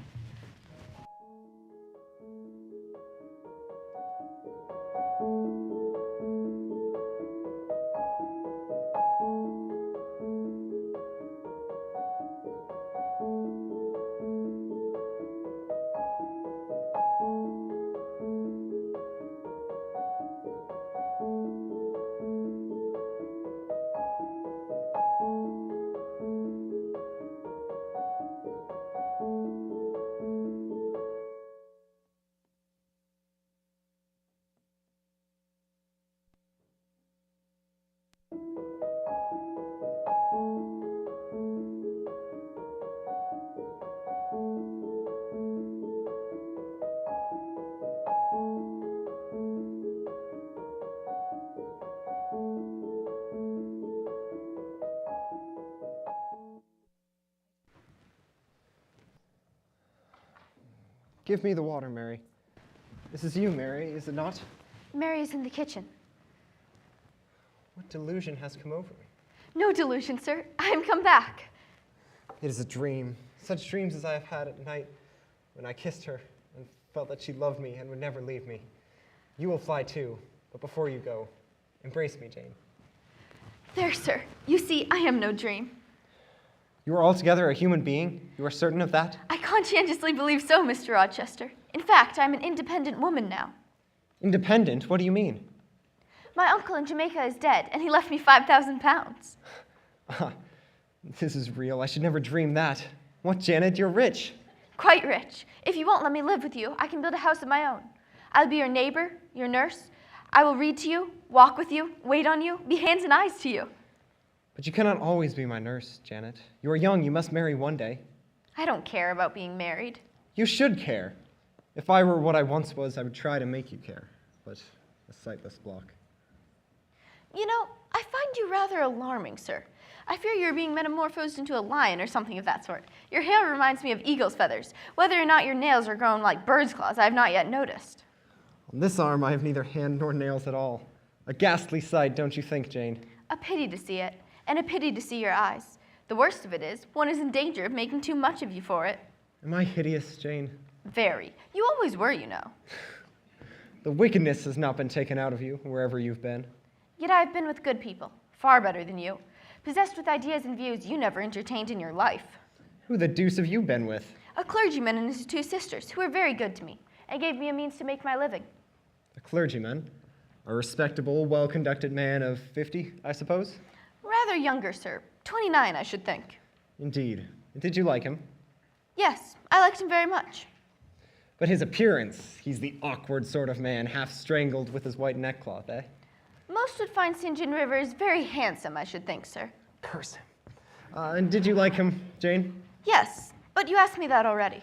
Give me the water, Mary. This is you, Mary, is it not? Mary is in the kitchen. What delusion has come over me? No delusion, sir. I am come back. It is a dream. Such dreams as I have had at night when I kissed her and felt that she loved me and would never leave me. You will fly too, but before you go, embrace me, Jane. There, sir. You see, I am no dream. You are altogether a human being? You are certain of that? I conscientiously believe so, Mr. Rochester. In fact, I'm an independent woman now. Independent? What do you mean? My uncle in Jamaica is dead, and he left me 5,000 pounds. This is real. I should never dream that. What, Janet? You're rich. Quite rich. If you won't let me live with you, I can build a house of my own. I'll be your neighbor, your nurse. I will read to you, walk with you, wait on you, be hands and eyes to you. But you cannot always be my nurse, Janet. You are young. You must marry one day. I don't care about being married. You should care. If I were what I once was, I would try to make you care. But a sightless block. You know, I find you rather alarming, sir. I fear you're being metamorphosed into a lion or something of that sort. Your hair reminds me of eagle's feathers. Whether or not your nails are grown like bird's claws, I have not yet noticed. On this arm, I have neither hand nor nails at all. A ghastly sight, don't you think, Jane? A pity to see it, and a pity to see your eyes. The worst of it is, one is in danger of making too much of you for it. Am I hideous, Jane? Very. You always were, you know. The wickedness has not been taken out of you, wherever you've been. Yet I have been with good people, far better than you, possessed with ideas and views you never entertained in your life. Who the deuce have you been with? A clergyman and his 2 sisters, who were very good to me, and gave me a means to make my living. A clergyman? A respectable, well-conducted man of 50, I suppose? Rather younger, sir. 29, I should think. Indeed. Did you like him? Yes, I liked him very much. But his appearance, he's the awkward sort of man, half strangled with his white neckcloth, eh? Most would find St. John Rivers very handsome, I should think, sir. Curse him. And did you like him, Jane? Yes, but you asked me that already.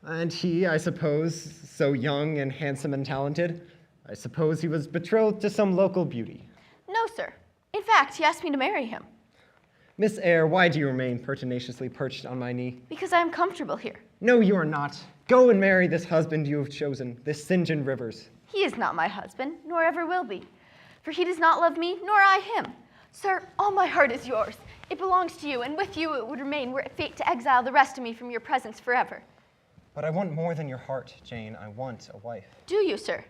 And he, I suppose, so young and handsome and talented, I suppose he was betrothed to some local beauty. No, sir. In fact, he asked me to marry him. Miss Eyre, why do you remain pertinaciously perched on my knee? Because I am comfortable here. No, you are not. Go and marry this husband you have chosen, this St. John Rivers. He is not my husband, nor ever will be. For he does not love me, nor I him. Sir, all my heart is yours. It belongs to you, and with you it would remain were it fate to exile the rest of me from your presence forever. But I want more than your heart, Jane. I want a wife. Do you, sir?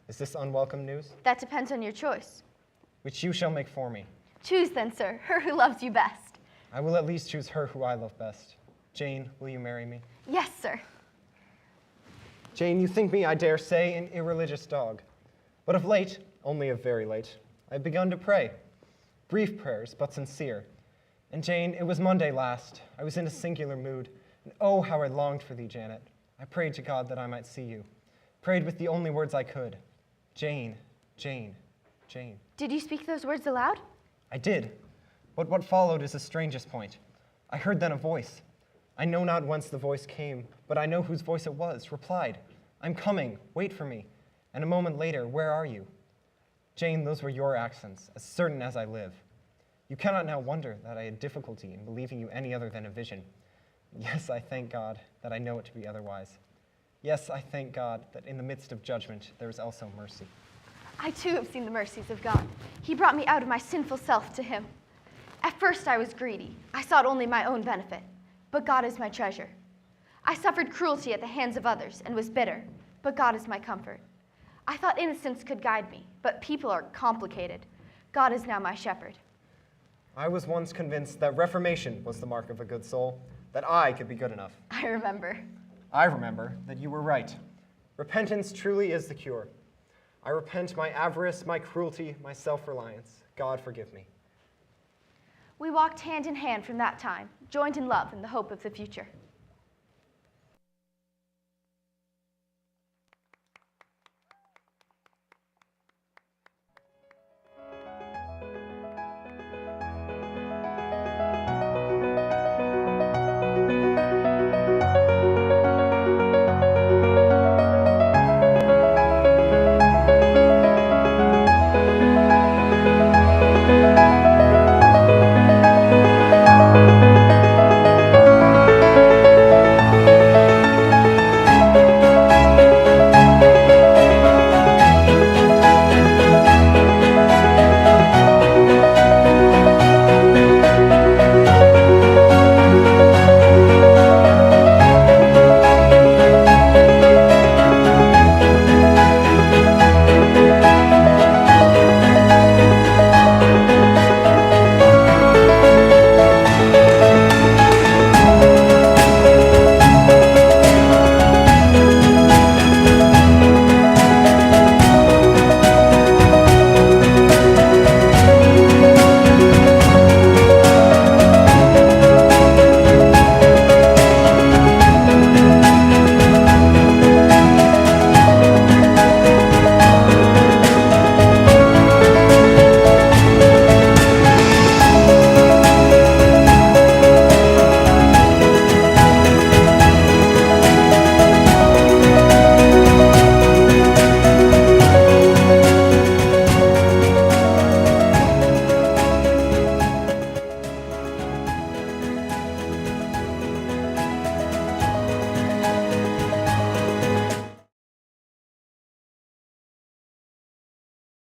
Is this unwelcome news? That depends on your choice. Which you shall make for me. Choose then, sir, her who loves you best. I will at least choose her who I love best. Jane, will you marry me? Yes, sir. Jane, you think me, I dare say, an irreligious dog. But of late, only of very late, I've begun to pray. Brief prayers, but sincere. And Jane, it was Monday last. I was in a singular mood. And oh, how I longed for thee, Janet. I prayed to God that I might see you. Prayed with the only words I could. Jane, Jane, Jane. Did you speak those words aloud? I did. But what followed is the strangest point. I heard then a voice. I know not whence the voice came, but I know whose voice it was, replied, I'm coming, wait for me. And a moment later, where are you? Jane, those were your accents, as certain as I live. You cannot now wonder that I had difficulty in believing you any other than a vision. Yes, I thank God that I know it to be otherwise. Yes, I thank God that in the midst of judgment, there is also mercy. I too have seen the mercies of God. He brought me out of my sinful self to him. At first I was greedy. I sought only my own benefit. But God is my treasure. I suffered cruelty at the hands of others and was bitter. But God is my comfort. I thought innocence could guide me, but people are complicated. God is now my shepherd. I was once convinced that reformation was the mark of a good soul, that I could be good enough. I remember. I remember that you were right. Repentance truly is the cure. I repent my avarice, my cruelty, my self-reliance. God forgive me. We walked hand in hand from that time, joined in love in the hope of the future.